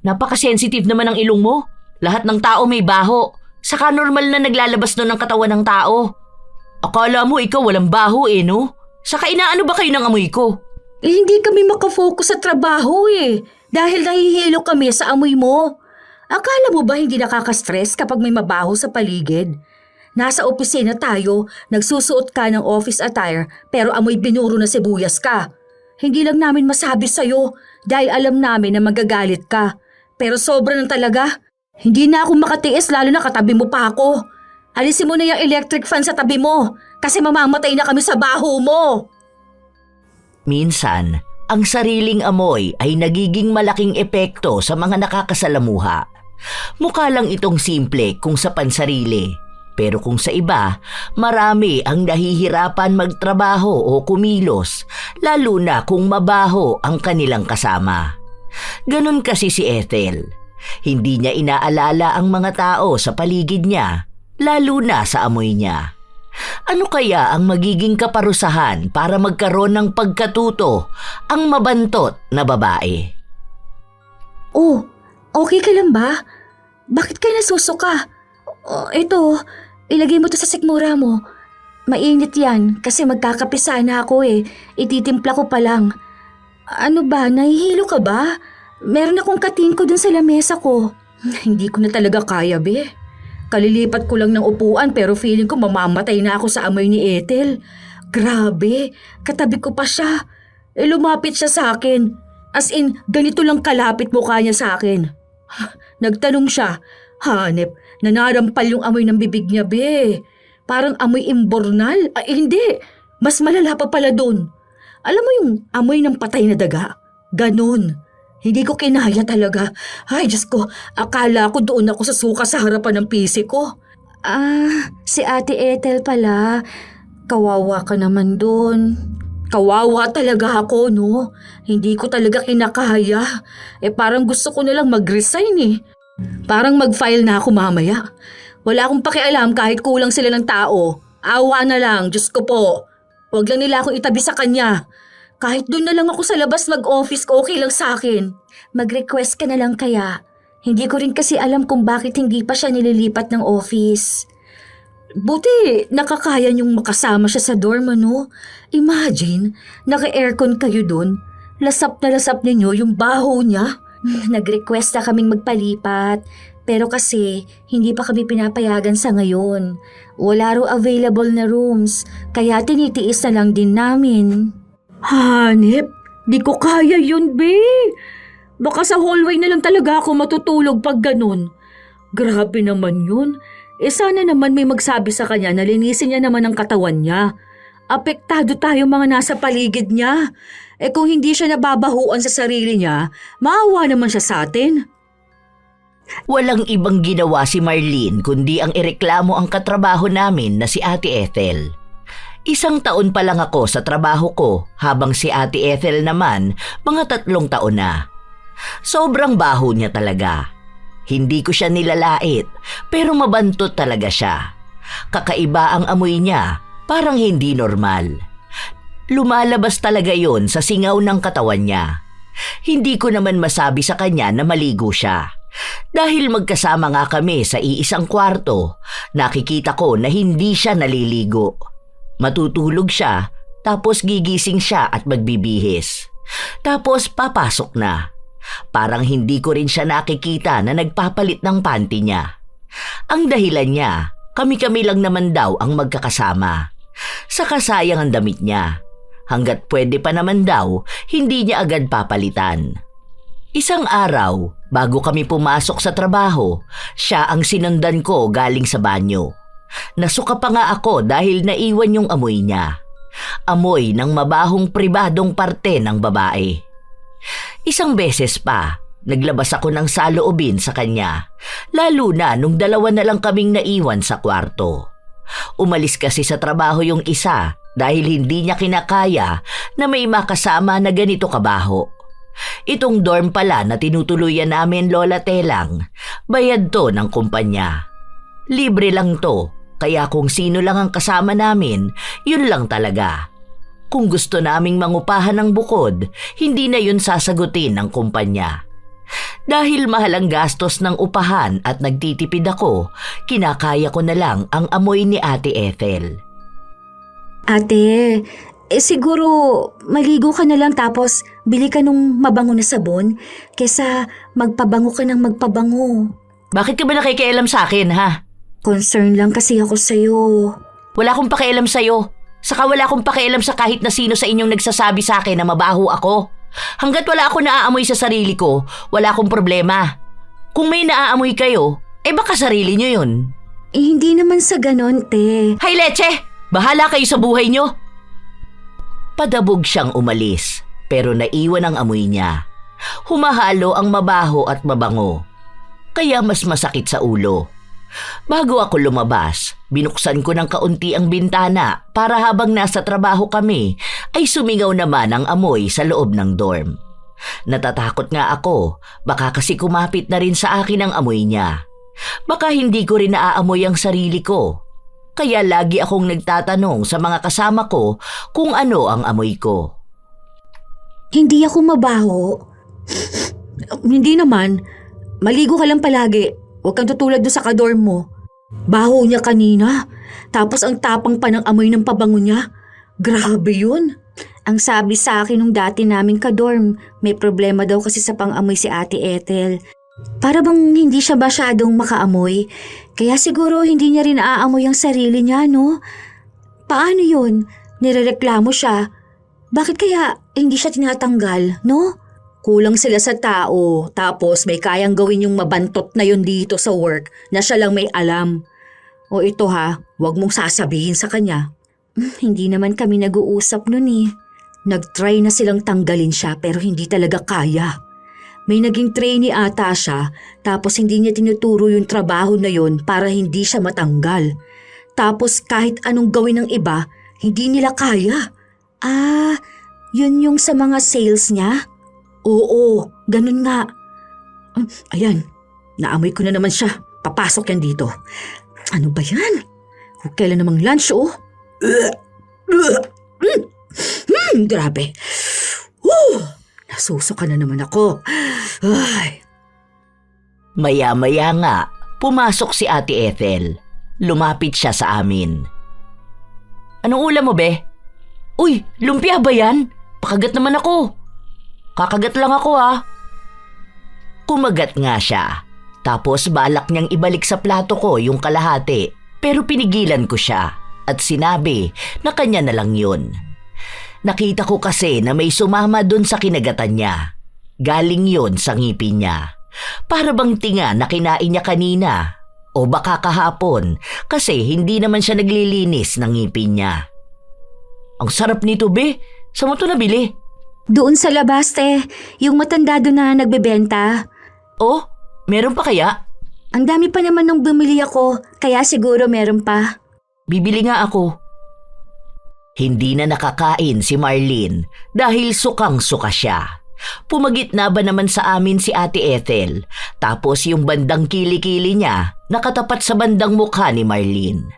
Napaka-sensitive naman ng ilong mo. Lahat ng tao may baho. Saka normal na naglalabas nun ng katawan ng tao. Akala mo ikaw walang baho no? Saka inaano ba kayo ng amoy ko? Hindi kami makafocus sa trabaho dahil nahihilo kami sa amoy mo. Akala mo ba hindi nakaka-stress kapag may mabaho sa paligid? Nasa opisina tayo, nagsusuot ka ng office attire pero amoy binuro na sibuyas ka. Hindi lang namin masabi sa'yo dahil alam namin na magagalit ka. Pero sobra na talaga. Hindi na ako makatiis lalo na katabi mo pa ako. Alisin mo na yung electric fan sa tabi mo kasi mamamatay na kami sa baho mo. Minsan, ang sariling amoy ay nagiging malaking epekto sa mga nakakasalamuha. Mukha lang itong simple kung sa pansarili. Pero kung sa iba, marami ang nahihirapan magtrabaho o kumilos, lalo na kung mabaho ang kanilang kasama. Ganon kasi si Ethel. Hindi niya inaalala ang mga tao sa paligid niya, lalo na sa amoy niya. Ano kaya ang magiging kaparusahan para magkaroon ng pagkatuto ang mabantot na babae? Oh, okay ka lang ba? Bakit ka nasusuka? Ito, ilagay mo to sa sikmura mo. Mainit yan kasi magkakape sana ako Ititimpla ko pa lang. Ano ba, nahihilo ka ba? Meron akong katin ko dun sa lamesa ko. Hindi ko na talaga kaya, be. Kalilipat ko lang ng upuan pero feeling ko mamamatay na ako sa amoy ni Ethel. Grabe, katabi ko pa siya. Lumapit siya sa akin. As in, ganito lang kalapit mukha niya sa akin. Nagtanong siya, hanep, nanarampal yung amoy ng bibig niya, be. Parang amoy imbornal. Hindi, mas malala pa pala dun. Alam mo yung amoy ng patay na daga? Ganon. Hindi ko kinaya talaga. Ay, Diyos ko, akala ko doon ako sa suka sa harapan ng PC ko. Si Ate Ethel pala. Kawawa ka naman doon. Kawawa talaga ako, no? Hindi ko talaga kinakaya. Parang gusto ko nalang mag-resign Parang mag-file na ako mamaya. Wala akong pakialam kahit kulang sila ng tao. Awa na lang, Diyos ko po. Huwag lang nila akong itabi sa kanya. Kahit doon na lang ako sa labas mag-office ko, okay lang sa akin. Mag-request ka na lang kaya. Hindi ko rin kasi alam kung bakit hindi pa siya nililipat ng office. Buti nakakaya niyong makasama siya sa dorm, no? Imagine, naka-aircon kayo doon. Lasap na lasap ninyo yung baho niya. Nag-request na kaming magpalipat. Pero kasi, hindi pa kami pinapayagan sa ngayon. Wala raw available na rooms, kaya tinitiis na lang din namin. Hanep, di ko kaya yun, be. Baka sa hallway na lang talaga ako matutulog pag ganun. Grabe naman yun. Sana naman may magsabi sa kanya na linisin niya naman ang katawan niya. Apektado tayo mga nasa paligid niya. Kung hindi siya nababahuan sa sarili niya, maawa naman siya sa atin. Walang ibang ginawa si Marlene kundi ang ireklamo ang katrabaho namin na si Ate Ethel. 1 taon pa lang ako sa trabaho ko habang si Ate Ethel naman mga 3 taon na. Sobrang baho niya talaga. Hindi ko siya nilalait pero mabantot talaga siya. Kakaiba ang amoy niya, parang hindi normal. Lumalabas talaga yon sa singaw ng katawan niya. Hindi ko naman masabi sa kanya na maligo siya. Dahil magkasama nga kami sa iisang kwarto, nakikita ko na hindi siya naliligo. Matutulog siya, tapos gigising siya at magbibihis. Tapos papasok na. Parang hindi ko rin siya nakikita na nagpapalit ng panty niya. Ang dahilan niya, kami-kami lang naman daw ang magkakasama. Saka sayang ang damit niya. Hanggat pwede pa naman daw, hindi niya agad papalitan. Isang araw, bago kami pumasok sa trabaho, siya ang sinundan ko galing sa banyo. Nasuka pa nga ako dahil naiwan yung amoy niya. Amoy ng mabahong pribadong parte ng babae. Isang beses pa, naglabas ako ng saloobin sa kanya, lalo na nung 2 na lang kaming naiwan sa kwarto. Umalis kasi sa trabaho yung isa dahil hindi niya kinakaya na may makasama na ganito kabaho. Itong dorm pala na tinutuluyan namin, Lola Telang, bayad to ng kumpanya. Libre lang to, kaya kung sino lang ang kasama namin, yun lang talaga. Kung gusto naming mangupahan ng bukod, hindi na yun sasagutin ng kumpanya. Dahil mahal ang gastos ng upahan at nagtitipid ako, kinakaya ko na lang ang amoy ni Ate Ethel. Ate, siguro maligo ka na lang tapos bili ka nung mabango na sabon kesa magpabango ka ng magpabango. Bakit ka ba nakikialam sa akin, ha? Concern lang kasi ako sa'yo. Wala akong pakialam sa'yo. Saka wala akong pakialam sa kahit na sino sa inyong nagsasabi sa akin na mabaho ako. Hanggat wala ako naaamoy sa sarili ko, wala akong problema. Kung may naaamoy kayo, baka sarili nyo yun. Hindi naman sa ganon, te. Hay leche! Bahala kayo sa buhay nyo! Padabog siyang umalis, pero naiwan ang amoy niya. Humahalo ang mabaho at mabango, kaya mas masakit sa ulo. Bago ako lumabas, binuksan ko ng kaunti ang bintana para habang nasa trabaho kami ay sumingaw naman ang amoy sa loob ng dorm. Natatakot nga ako, baka kasi kumapit na rin sa akin ang amoy niya. Baka hindi ko rin naaamoy ang sarili ko. Kaya lagi akong nagtatanong sa mga kasama ko kung ano ang amoy ko. Hindi ako mabaho. Hindi naman. Maligo ka lang palagi. Huwag kang tutulad doon sa kadorm mo. Baho niya kanina. Tapos ang tapang pa ng amoy ng pabango niya. Grabe yun. Ang sabi sa akin nung dati naming kadorm, may problema daw kasi sa pang-amoy si Ate Ethel. Para bang hindi siya masyadong makaamoy. Kaya siguro hindi niya rin naaamoy ang sarili niya, no? Paano yun? Nirereklamo siya. Bakit kaya hindi siya tinatanggal, no? Kulang sila sa tao, tapos may kayang gawin yung mabantot na yun dito sa work na siya lang may alam. O ito ha, wag mong sasabihin sa kanya. Hindi naman kami nag-uusap nun eh. Nag-try na silang tanggalin siya pero hindi talaga kaya. May naging trainee ata siya, tapos hindi niya tinuturo yung trabaho na yun para hindi siya matanggal. Tapos kahit anong gawin ng iba, hindi nila kaya. Yun yung sa mga sales niya? Oo, ganun nga. Ayan, naamoy ko na naman siya. Papasok yan dito. Ano ba yan? Kailan namang lunch, oh? Grabe. Nasusuka na naman ako. Ay. Maya-maya nga, pumasok si Ate Ethel. Lumapit siya sa amin. Anong ulam mo, be? Uy, lumpia ba yan? Pakagat naman ako. Kakagat lang ako, ha? Kumagat nga siya. Tapos balak niyang ibalik sa plato ko yung kalahati. Pero pinigilan ko siya at sinabi na kanya na lang yun. Nakita ko kasi na may sumama dun sa kinagatan niya. Galing yun sa ngipin niya. Para bang tinga na kinain niya kanina. O baka kahapon kasi hindi naman siya naglilinis ng ngipin niya. Ang sarap nito, be. Saan mo ito nabili? Doon sa labas, te. Yung matanda doon na nagbebenta. Oh, meron pa kaya? Ang dami pa naman nung bumili ako, kaya siguro meron pa. Bibili nga ako. Hindi na nakakain si Marlene dahil sukang-suka siya. Pumagitna ba naman sa amin si Ate Ethel, tapos yung bandang kilikili niya nakatapat sa bandang mukha ni Marlene.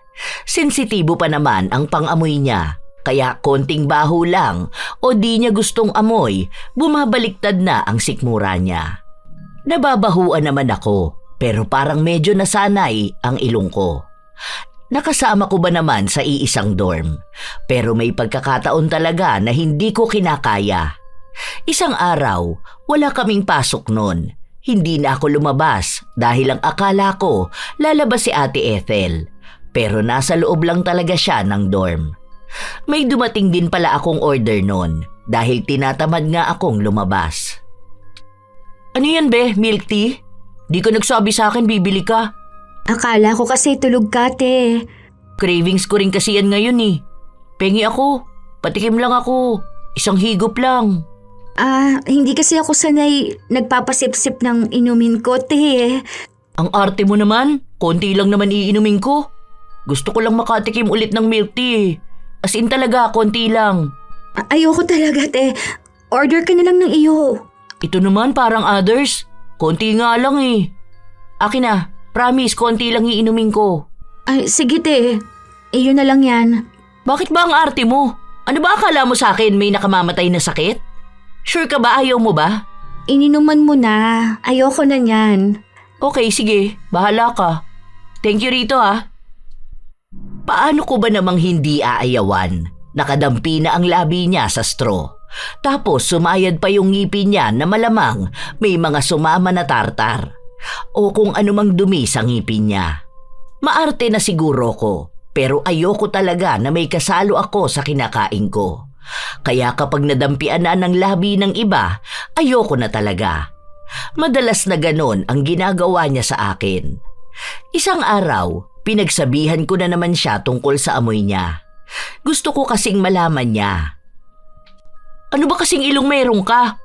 Sensitibo pa naman ang pang-amoy niya, kaya konting baho lang o di niya gustong amoy, bumabaliktad na ang sikmura niya. Nababahuan naman ako, pero parang medyo nasanay ang ilong ko. Nakasama ko ba naman sa iisang dorm, pero may pagkakataon talaga na hindi ko kinakaya. Isang araw, wala kaming pasok nun. Hindi na ako lumabas dahil ang akala ko lalabas si Ate Ethel, pero nasa loob lang talaga siya ng dorm. May dumating din pala akong order nun dahil tinatamad nga akong lumabas. Ano yan, be? Milk tea? Di ka nagsabi sa akin bibili ka. Akala ko kasi tulog ka, te. Cravings ko rin kasi yan ngayon eh. Pengi ako. Patikim lang ako. Isang higop lang. Hindi kasi ako sanay nagpapasip-sip ng inumin ko, te. Ang arte mo naman. Konti lang naman iinumin ko. Gusto ko lang makatikim ulit ng milk tea eh. As in talaga, konti lang. Ayoko talaga, te. Order ka na lang ng iyo. Ito naman parang others. Konti nga lang eh. Akin na. Promise, konti lang iinumin ko. Ay, sige, te. Iyo na lang yan. Bakit ba ang arte mo? Ano ba akala mo sa akin may nakamamatay na sakit? Sure ka ba ayaw mo ba? Ininuman mo na. Ayoko na niyan. Okay, sige. Bahala ka. Thank you rito ha. Paano ko ba namang hindi aayawan? Nakadampi na ang labi niya sa straw. Tapos sumayad pa yung ngipin niya na malamang may mga sumama na tartar. O kung anumang dumi sa ngipin niya. Maarte na siguro ko, pero ayoko talaga na may kasalo ako sa kinakain ko. Kaya kapag nadampian na ng labi ng iba, ayoko na talaga. Madalas na ganon ang ginagawa niya sa akin. Isang araw, pinagsabihan ko na naman siya tungkol sa amoy niya. Gusto ko kasing malaman niya. Ano ba kasing ilong meron ka?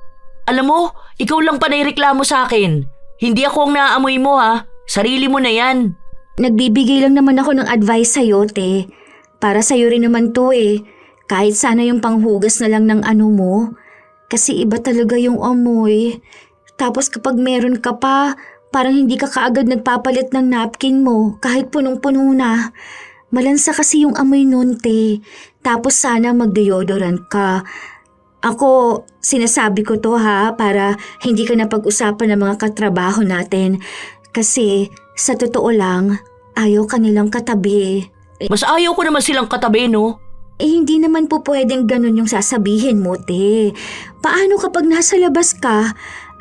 Alam mo, ikaw lang panay reklamo sa akin. Hindi ako ang naaamoy mo ha. Sarili mo na yan. Nagbibigay lang naman ako ng advice sa'yo, te. Para sa'yo rin naman to eh. Kahit sana yung panghugas na lang ng ano mo. Kasi iba talaga yung amoy. Tapos kapag meron ka pa, parang hindi ka kaagad nagpapalit ng napkin mo kahit punong-puno na. Malansa kasi yung amoy nun, te. Tapos sana mag-deodorant ka. Ako, sinasabi ko to ha, para hindi ka napag-usapan ng mga katrabaho natin. Kasi sa totoo lang, ayaw ka nilang katabi. Mas ayaw ko naman silang katabi, no? Hindi naman po pwedeng ganun yung sasabihin mo, te. Paano kapag nasa labas ka,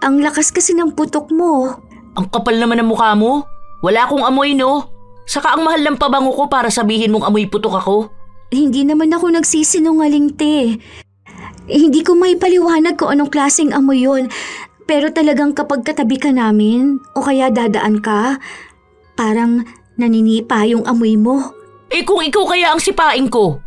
ang lakas kasi ng putok mo? Ang kapal naman ng mukha mo. Wala akong amoy, no? Saka ang mahal ng pabango ko para sabihin mong amoy putok ako. Hindi naman ako nagsisinungaling, te. Hindi ko may paliwanag kung anong klaseng amoy yun. Pero talagang kapag katabi ka namin, o kaya dadaan ka, parang naninipa yung amoy mo. Eh kung ikaw kaya ang sipain ko.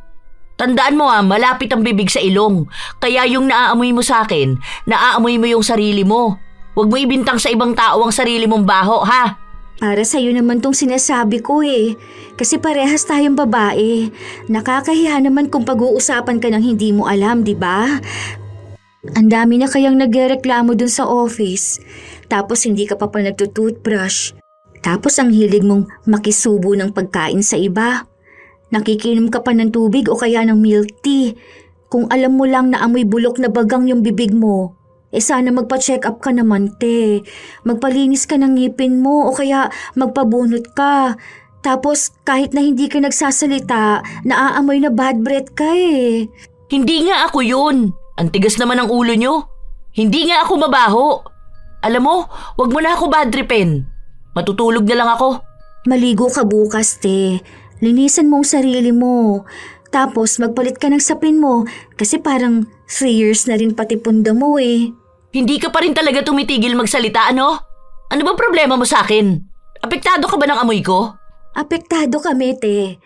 Tandaan mo malapit ang bibig sa ilong. Kaya yung naaamoy mo sa akin, naaamoy mo yung sarili mo. Huwag mo ibintang sa ibang tao ang sarili mong baho, ha? Para sa'yo naman tong sinasabi ko eh. Kasi parehas tayong babae. Nakakahiya naman kung pag-uusapan ka ng hindi mo alam, di ba? Ang dami na kayang nagrereklamo dun sa office. Tapos hindi ka pa nagtutoothbrush. Tapos ang hilig mong makisubo ng pagkain sa iba. Nakikinom ka pa ng tubig o kaya ng milk tea. Kung alam mo lang na amoy bulok na bagang yung bibig mo, sana magpa-check up ka naman, te. Magpalinis ka ng ngipin mo o kaya magpabunot ka. Tapos kahit na hindi ka nagsasalita, naaamoy na bad breath ka eh. Hindi nga ako yun. Ang tigas naman ang ulo nyo. Hindi nga ako mabaho. Alam mo, wag mo na ako bad tripin. Matutulog na lang ako. Maligo ka bukas, te. Linisan mo ang sarili mo. Tapos magpalit ka ng sapin mo kasi parang 3 years na rin pati punda mo eh. Hindi ka pa rin talaga tumitigil magsalita, ano? Ano ba problema mo sa akin? Apektado ka ba ng amoy ko? Apektado kami, te.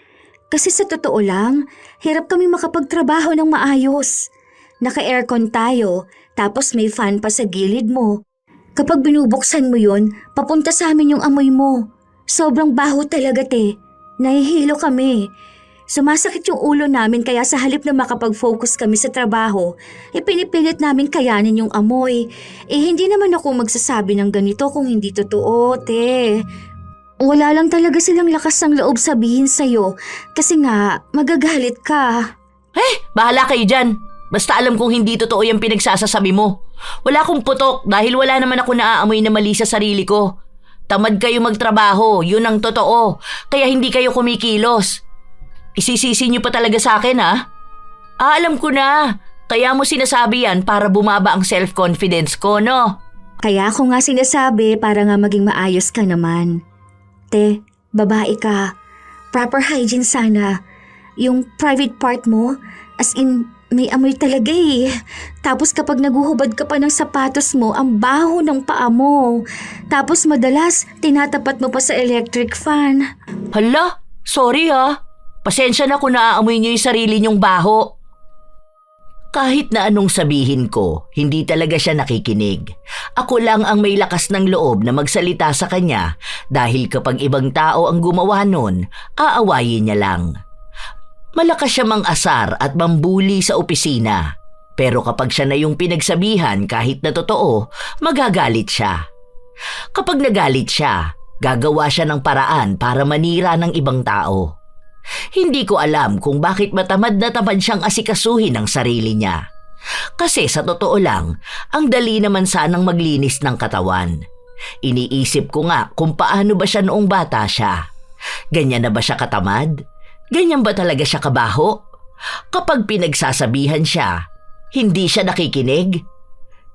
Kasi sa totoo lang, hirap kami makapagtrabaho ng maayos. Naka-aircon tayo, tapos may fan pa sa gilid mo. Kapag binubuksan mo yun, papunta sa amin yung amoy mo. Sobrang baho talaga, te. Nahihilo kami. Sumasakit yung ulo namin kaya sa halip na makapag-focus kami sa trabaho, pinipilit namin kayanin yung amoy. Hindi naman ako magsasabi ng ganito kung hindi totoo, te. Wala lang talaga silang lakas ng loob sabihin sa'yo kasi nga magagalit ka. Bahala kayo dyan. Basta alam kong hindi totoo yung pinagsasasabi mo. Wala akong putok dahil wala naman ako naaamoy na mali sa sarili ko. Tamad kayo magtrabaho, yun ang totoo. Kaya hindi kayo kumikilos. Isisisi niyo pa talaga sa akin, ha? Alam ko na. Kaya mo sinasabi yan para bumaba ang self-confidence ko, no? Kaya ako nga sinasabi para nga maging maayos ka naman. Te, babae ka. Proper hygiene sana. Yung private part mo, as in, may amoy talaga eh. Tapos kapag naguhubad ka pa ng sapatos mo, ang baho ng paa mo. Tapos madalas, tinatapat mo pa sa electric fan. Hala, sorry ha. Pasensya na kung naaamoy niyo yung sarili niyong baho. Kahit na anong sabihin ko, hindi talaga siya nakikinig. Ako lang ang may lakas ng loob na magsalita sa kanya dahil kapag ibang tao ang gumawa nun, aawayin niya lang. Malakas siya mang-asar at mambuli sa opisina. Pero kapag siya na yung pinagsabihan kahit na totoo, magagalit siya. Kapag nagalit siya, gagawa siya ng paraan para manira ng ibang tao. Hindi ko alam kung bakit matamad na tamad siyang asikasuhin ang sarili niya. Kasi sa totoo lang, ang dali naman sanang maglinis ng katawan. Iniisip ko nga kung paano ba siya noong bata siya. Ganyan na ba siya katamad? Ganyan ba talaga siya kabaho? Kapag pinagsasabihan siya, hindi siya nakikinig?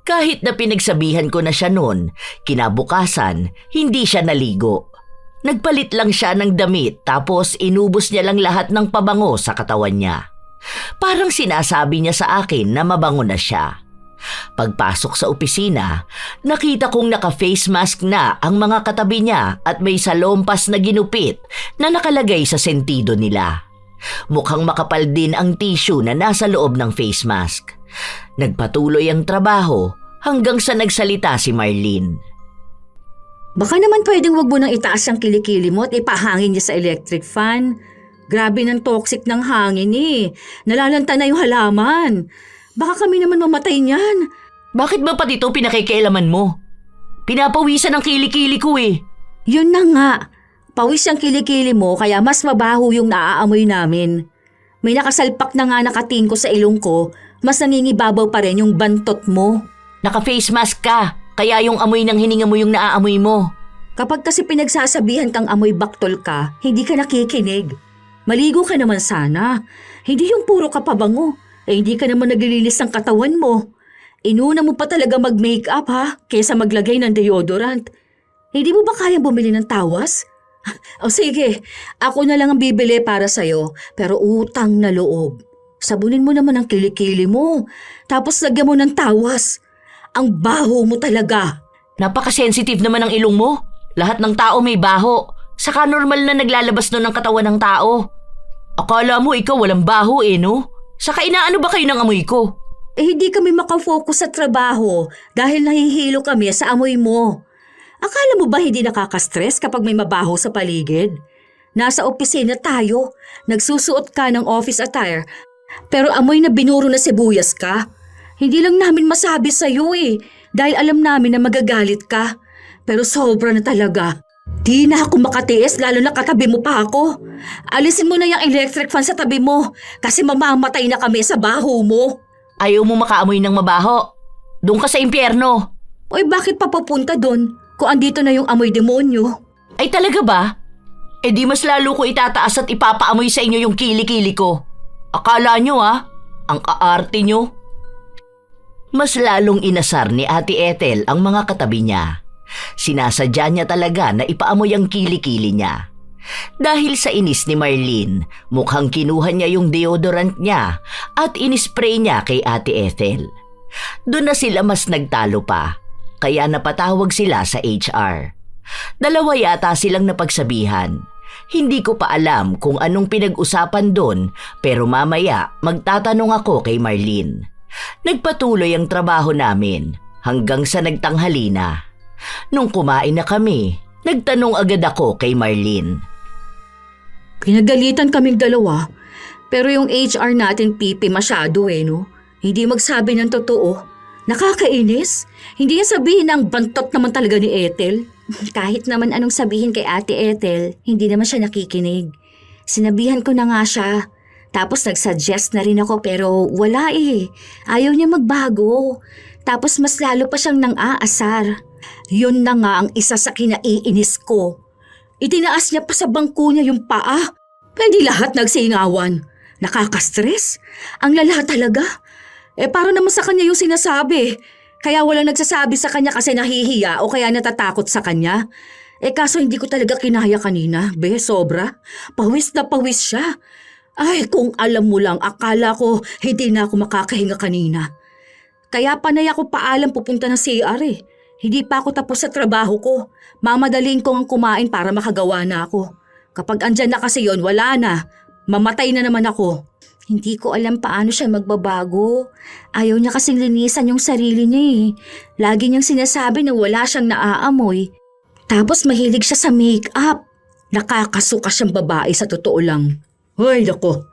Kahit na pinagsabihan ko na siya noon, kinabukasan, hindi siya naligo. Nagpalit lang siya ng damit tapos inubos niya lang lahat ng pabango sa katawan niya. Parang sinasabi niya sa akin na mabango na siya. Pagpasok sa opisina, nakita kong naka-face mask na ang mga katabi niya at may salompas na ginupit na nakalagay sa sentido nila. Mukhang makapal din ang tissue na nasa loob ng face mask. Nagpatuloy ang trabaho hanggang sa nagsalita si Marlene. Baka naman pwedeng wag mo nang itaas ang kilikili mo at ipahangin niya sa electric fan. Grabe ng toxic ng hangin eh. Nalalanta na yung halaman. Baka kami naman mamatay niyan. Bakit ba pati ito pinakikialaman mo? Pinapawisan ang kilikili ko eh. Yun na nga. Pawis ang kilikili mo kaya mas mabaho yung naaamoy namin. May nakasalpak na nga nakatingko sa ilong ko, mas nangingibabaw pa rin yung bantot mo. Naka-face mask ka, kaya yung amoy ng hininga mo yung naaamoy mo. Kapag kasi pinagsasabihan kang amoy baktol ka, hindi ka nakikinig. Maligo ka naman sana. Hindi yung puro ka pabango. Hindi ka naman naglilinis ng katawan mo. Inuna mo pa talaga mag-makeup ha, kaysa maglagay ng deodorant. Hindi mo ba kayang bumili ng tawas? O sige, ako na lang ang bibili para sa'yo, pero utang na loob. Sabunin mo naman ang kilikili mo, tapos lagyan mo ng tawas. Ang baho mo talaga. Napaka-sensitive naman ang ilong mo. Lahat ng tao may baho. Saka normal na naglalabas nun ng katawan ng tao. Akala mo ikaw walang baho eh, no? Saka inaano ba kayo ng amoy ko? Hindi kami makafocus sa trabaho dahil nahihilo kami sa amoy mo. Akala mo ba hindi nakaka-stress kapag may mabaho sa paligid? Nasa opisina tayo, nagsusuot ka ng office attire, pero amoy na binuro na sibuyas ka. Hindi lang namin masabi sa'yo eh, dahil alam namin na magagalit ka. Pero sobra na talaga. Di na ako makatiis lalo na katabi mo pa ako. Alisin mo na yung electric fan sa tabi mo kasi mamamatay na kami sa baho mo. Ayaw mo makaamoy ng mabaho. Doon ka sa impyerno. Oy, bakit pa papunta doon kung andito na yung amoy demonyo? Ay talaga ba? Eh di mas lalo ko itataas at ipapaamoy sa inyo yung kilikili ko. Akala nyo ang aarte nyo. Mas lalong inasar ni Ate Ethel ang mga katabi niya. Sinasadya niya talaga na ipaamoy ang kilikili niya. Dahil sa inis ni Marlene, mukhang kinuha niya yung deodorant niya at inispray niya kay Ate Ethel. Doon na sila mas nagtalo pa, kaya napatawag sila sa HR. Dalawa yata silang napagsabihan. Hindi ko pa alam kung anong pinag-usapan doon, pero mamaya magtatanong ako kay Marlene. Nagpatuloy ang trabaho namin hanggang sa nagtanghali na. Nung kumain na kami, nagtanong agad ako kay Marlene. Pinagalitan kaming dalawa, pero yung HR natin pipi masyado no? Hindi magsabi ng totoo. Nakakainis. Hindi niya sabihin na ang bantot naman talaga ni Ethel. Kahit naman anong sabihin kay Ate Ethel, hindi naman siya nakikinig. Sinabihan ko na nga siya. Tapos nagsuggest na rin ako pero wala eh. Ayaw niya magbago. Tapos mas lalo pa siyang nang-aasar. Yun na nga ang isa sa kinaiinis ko. Itinaas niya pa sa bangko niya yung paa. Pwede lahat nagsingawan. Nakaka-stress. Ang lala talaga. Para naman sa kanya yung sinasabi. Kaya walang nagsasabi sa kanya kasi nahihiya o kaya natatakot sa kanya. Kaso hindi ko talaga kinaya kanina. Sobra. Pawis na pawis siya. Ay, kung alam mo lang, akala ko hindi na ako makakahinga kanina. Kaya panay ako paalam pupunta ng CR eh. Hindi pa ako tapos sa trabaho ko. Mamadaliin ko ang kumain para makagawa na ako. Kapag andyan na kasi yon, wala na. Mamatay na naman ako. Hindi ko alam paano siya magbabago. Ayaw niya kasing linisan yung sarili niya eh. Lagi niyang sinasabi na wala siyang naaamoy. Tapos mahilig siya sa make-up. Nakakasuka siyang babae sa totoo lang. Hoy, nako.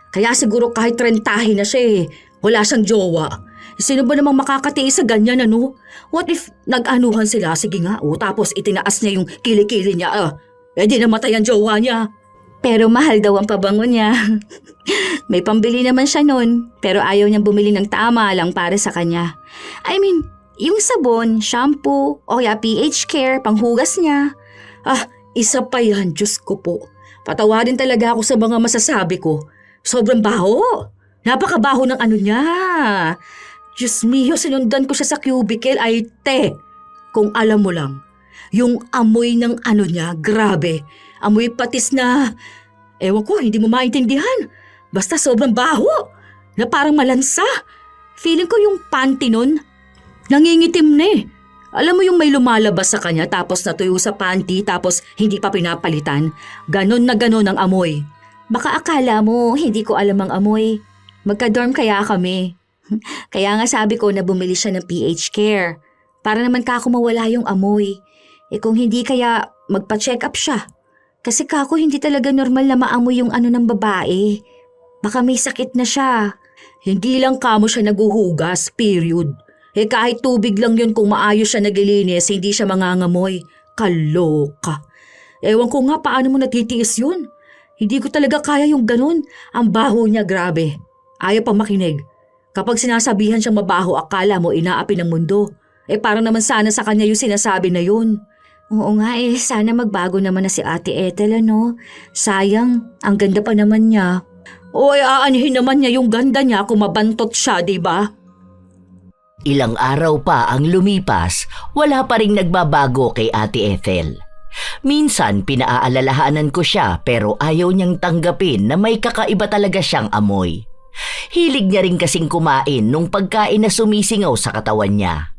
Kaya siguro kahit rentahin na siya wala siyang jowa. Sino ba namang makakatiis sa ganyan ano? What if nag-anuhan sila? Sige nga, tapos itinaas niya yung kilikili niya. Di namatay ang jowa niya. Pero mahal daw ang pabango niya. May pambili naman siya nun, pero ayaw niyang bumili ng tama lang para sa kanya. I mean, yung sabon, shampoo, o kaya pH care, panghugas niya. Isa pa yan, Diyos ko po. Patawarin talaga ako sa mga masasabi ko. Sobrang baho. Napakabaho ng ano niya. Diyos mio, sinundan ko siya sa cubicle ay kung alam mo lang, yung amoy ng ano niya, grabe. Amoy patis na, ewan ko, hindi mo maintindihan. Basta sobrang baho, na parang malansa. Feeling ko yung panty nun, nangingitim na eh. Alam mo yung may lumalabas sa kanya tapos natuyo sa panty tapos hindi pa pinapalitan? Ganon na ganon ang amoy. Baka akala mo, hindi ko alam ang amoy. Magka-dorm kaya kami. Kaya nga sabi ko na bumili siya ng pH care. Para naman kako mawala yung amoy. Kung hindi kaya magpa-check up siya. Kasi kako hindi talaga normal na maamoy yung ano ng babae. Baka may sakit na siya. Hindi lang kamo siya naguhugas, period. Kahit tubig lang yun kung maayos siya naglilinis, hindi siya mangangamoy. Kaloka. Ewan ko nga paano mo natitiis yun. Hindi ko talaga kaya yung ganun. Ang baho niya, grabe. Ayaw pa makinig. Kapag sinasabihan siyang mabaho, akala mo inaapi ng mundo. Parang naman sana sa kanya yung sinasabi na yun. Oo nga sana magbago naman na si Ate Ethel ano. Sayang, ang ganda pa naman niya. Aanhin naman niya yung ganda niya kung mabantot siya, diba? Ilang araw pa ang lumipas, wala pa ring nagbabago kay Ate Ethel. Minsan pinaaalalahanan ko siya pero ayaw niyang tanggapin na may kakaiba talaga siyang amoy. Hilig niya rin kasing kumain nung pagkain na sumisingaw sa katawan niya.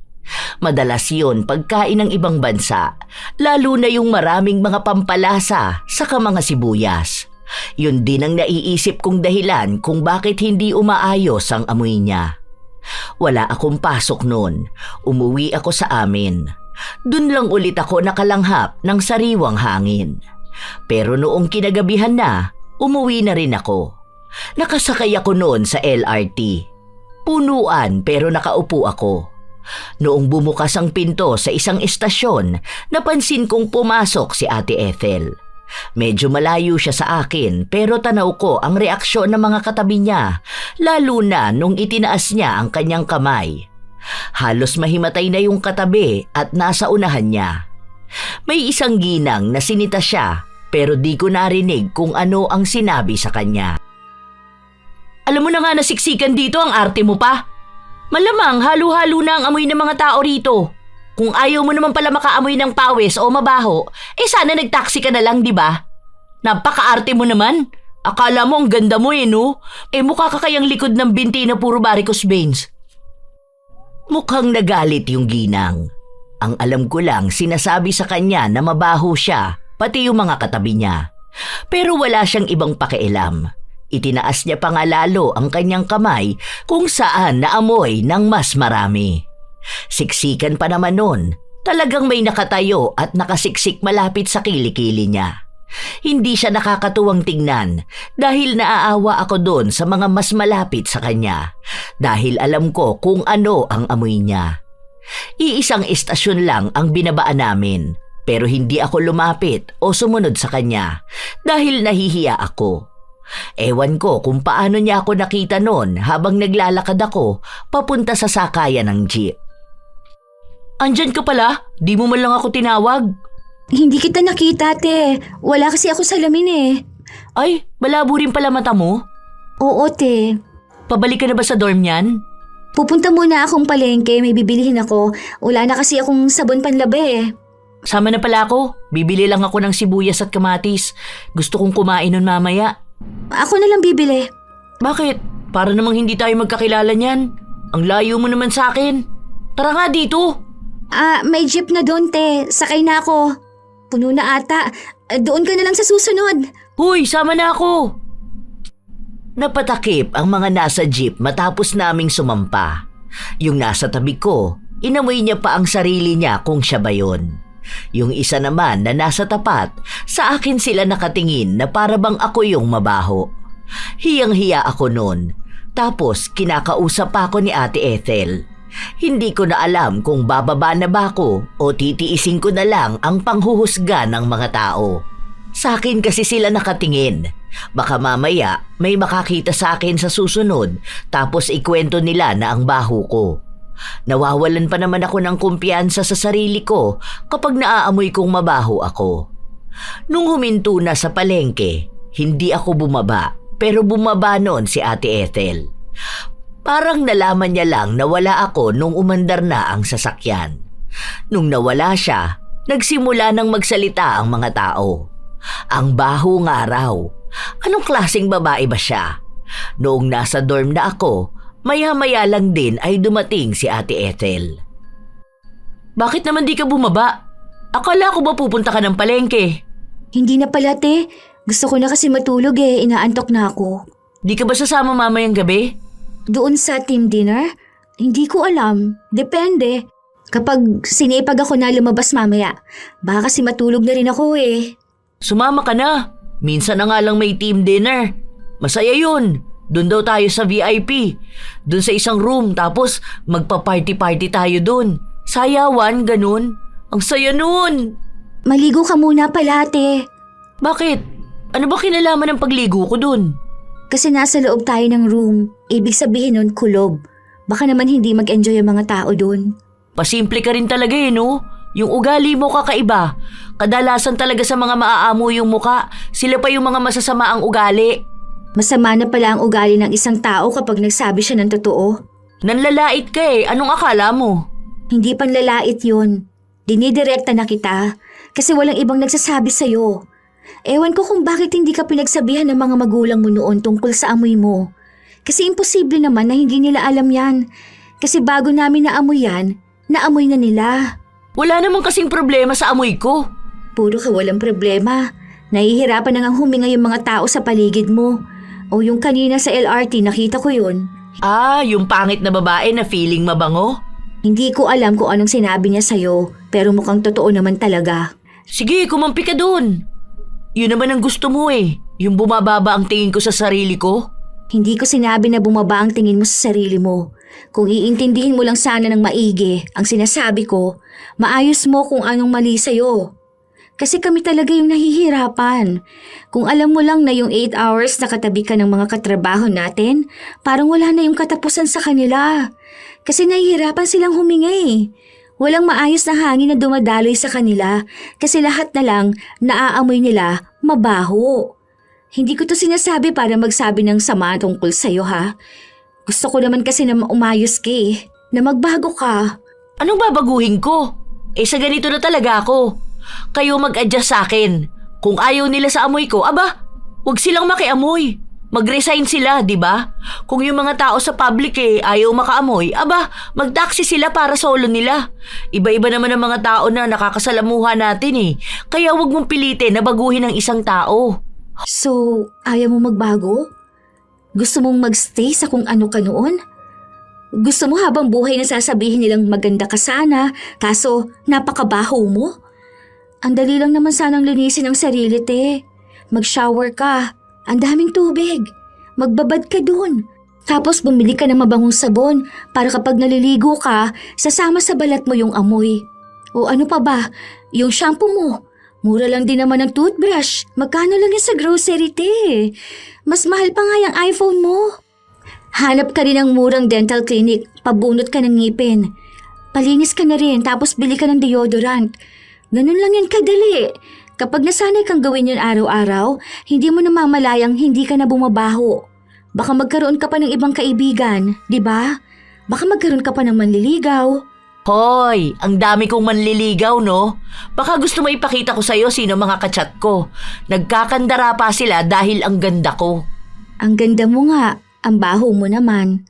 Madalas yun pagkain ng ibang bansa, lalo na yung maraming mga pampalasa saka mga sibuyas. Yun din ang naiisip kong dahilan kung bakit hindi umaayos ang amoy niya. Wala akong pasok noon, umuwi ako sa amin. Dun lang ulit ako nakalanghap ng sariwang hangin. Pero noong kinagabihan na, umuwi na rin ako. Nakasakay ako noon sa LRT. Punuan pero nakaupo ako. Noong bumukas ang pinto sa isang estasyon, napansin kong pumasok si Ate Ethel. Medyo malayo siya sa akin pero tanaw ko ang reaksyon ng mga katabi niya, lalo na nung itinaas niya ang kanyang kamay. Halos mahimatay na yung katabi at nasa unahan niya. May isang ginang na sinita siya pero di ko narinig kung ano ang sinabi sa kanya. Alam mo na nga nasiksikan dito ang arte mo pa. Malamang halo-halo na ang amoy ng mga tao rito. Kung ayaw mo naman pala makaamoy ng pawis o mabaho, sana nagtaksi ka na lang, di ba? Napaka-arte mo naman. Akala mo ang ganda mo no? Mukha ka kayang likod ng binti na puro varicose veins. Mukhang nagalit yung ginang. Ang alam ko lang sinasabi sa kanya na mabaho siya, pati yung mga katabi niya. Pero wala siyang ibang pakialam. Itinaas niya pa nga lalo ang kanyang kamay kung saan naamoy ng mas marami. Siksikan pa naman nun. Talagang may nakatayo at nakasiksik malapit sa kilikili niya. Hindi siya nakakatuwang tingnan dahil naaawa ako doon sa mga mas malapit sa kanya dahil alam ko kung ano ang amoy niya. Iisang istasyon lang ang binabaan namin pero hindi ako lumapit o sumunod sa kanya dahil nahihiya ako. Ewan ko kung paano niya ako nakita noon habang naglalakad ako papunta sa sakayan ng jeep. Andyan ka pala? Di mo man lang ako tinawag. Hindi kita nakita, te. Wala kasi ako sa salamin eh. Ay, malabo rin pala mata mo? Oo, te. Pabalik ka na ba sa dorm niyan? Pupunta muna akong palengke, may bibilihin ako. Wala na kasi akong sabon panlabi eh. Sama na pala ako. Bibili lang ako ng sibuyas at kamatis. Gusto kong kumain nun mamaya. Ako na lang bibili. Bakit? Para namang hindi tayo magkakilala niyan. Ang layo mo naman sa akin. Tara nga dito. May jeep na doon, te. Sakay na ako. Puno na ata. Doon ka na lang sa susunod. Huy, sama na ako. Napatakip ang mga nasa jeep matapos naming sumampa. Yung nasa tabi ko, inamoy niya pa ang sarili niya kung siya ba yun. Yung isa naman na nasa tapat, sa akin sila nakatingin na para bang ako yung mabaho. Hiyang-hiya ako noon. Tapos kinakausap pa ako ni Ate Ethel. Hindi ko na alam kung bababa na ba ako o titiisin ko na lang ang panghuhusga ng mga tao. Sa akin kasi sila nakatingin. Baka mamaya may makakita sa akin sa susunod tapos ikwento nila na ang baho ko. Nawawalan pa naman ako ng kumpiyansa sa sarili ko kapag naaamoy kong mabaho ako. Nung huminto na sa palengke, hindi ako bumaba pero bumaba noon si Ate Ethel. Parang nalaman niya lang na wala ako nung umandar na ang sasakyan. Nung nawala siya, nagsimula nang magsalita ang mga tao. Ang baho nga raw. Anong klaseng babae ba siya? Noong nasa dorm na ako, maya-maya lang din ay dumating si Ate Ethel. Bakit naman di ka bumaba? Akala ko ba pupunta ka ng palengke? Hindi na pala, te. Gusto ko na kasi matulog inaantok na ako. Di ka ba sasama mamayang gabi? Doon sa team dinner? Hindi ko alam. Depende. Kapag sinipag ako na lumabas mamaya, baka kasi matulog na rin ako Sumama ka na. Minsan na nga lang may team dinner. Masaya yun. Doon daw tayo sa VIP. Doon sa isang room tapos magpa-party-party tayo doon. Sayawan, ganun. Ang saya nun. Maligo ka muna pala, te. Bakit? Ano ba kinalaman ng pagligo ko doon? Kasi nasa loob tayo ng room. Ibig sabihin nun, kulob. Baka naman hindi mag-enjoy ang mga tao doon. Pasimple ka rin talaga no? Yung ugali mo kakaiba. Kadalasan talaga sa mga maaamo yung muka, sila pa yung mga masasama ang ugali. Masama na pala ang ugali ng isang tao kapag nagsabi siya ng totoo. Nanlalait ka anong akala mo? Hindi panlalait yun. Dinidirekta na kita kasi walang ibang nagsasabi sa'yo. Ewan ko kung bakit hindi ka pinagsabihan ng mga magulang mo noon tungkol sa amoy mo. Kasi imposible naman na hindi nila alam yan. Kasi bago namin naamoy yan, naamoy na nila. Wala namang kasing problema sa amoy ko. Puro ka walang problema. Nahihirapan na ngang huminga yung mga tao sa paligid mo. O yung kanina sa LRT, nakita ko yun. Yung pangit na babae na feeling mabango? Hindi ko alam kung anong sinabi niya sa'yo, pero mukhang totoo naman talaga. Sige, kumampi ka dun. Yun naman ang gusto mo yung bumababa ang tingin ko sa sarili ko. Hindi ko sinabi na bumaba ang tingin mo sa sarili mo. Kung iintindihin mo lang sana ng maigi ang sinasabi ko, maayos mo kung anong mali sa'yo. Kasi kami talaga yung nahihirapan. Kung alam mo lang na yung 8 hours na katabi ka ng mga katrabaho natin, parang wala na yung katapusan sa kanila. Kasi nahihirapan silang huminga Walang maayos na hangin na dumadaloy sa kanila kasi lahat na lang naaamoy nila mabaho. Hindi ko to sinasabi para magsabi ng sama tungkol sa'yo ha. Gusto ko naman kasi na umayos ka na magbago ka. Anong babaguhin ko? Sa ganito na talaga ako. Kayo mag-adjust sa akin. Kung ayaw nila sa amoy ko, wag silang makiamoy. Mag-resign sila, di ba? Kung yung mga tao sa public ayaw makaamoy, mag-taxi sila para solo nila. Iba-iba naman ang mga tao na nakakasalamuha natin Kaya wag mong pilitin na baguhin ang isang tao. So, ayaw mo magbago? Gusto mong magstay sa kung ano ka noon? Gusto mo habang buhay na sasabihin nilang maganda ka sana, kaso napakabaho mo? Ang dali lang naman sanang linisin ang sarili, te. Mag-shower ka. Ang daming tubig. Magbabad ka dun. Tapos bumili ka ng mabangong sabon para kapag naliligo ka, sasama sa balat mo yung amoy. O ano pa ba? Yung shampoo mo. Mura lang din naman ang toothbrush. Magkano lang yan sa grocery, te? Mas mahal pa nga yung iPhone mo. Hanap ka rin ng murang dental clinic. Pabunot ka ng ngipin. Palinis ka na rin tapos bili ka ng deodorant. Ganun lang yan kadali. Kapag nasanay kang gawin yun araw-araw, hindi mo namamalayang hindi ka na bumabaho. Baka magkaroon ka pa ng ibang kaibigan, di ba? Baka magkaroon ka pa ng manliligaw. Hoy, ang dami kong manliligaw, no? Baka gusto mo ipakita ko sa'yo sino mga kachat ko. Nagkakandara pa sila dahil ang ganda ko. Ang ganda mo nga, ang baho mo naman.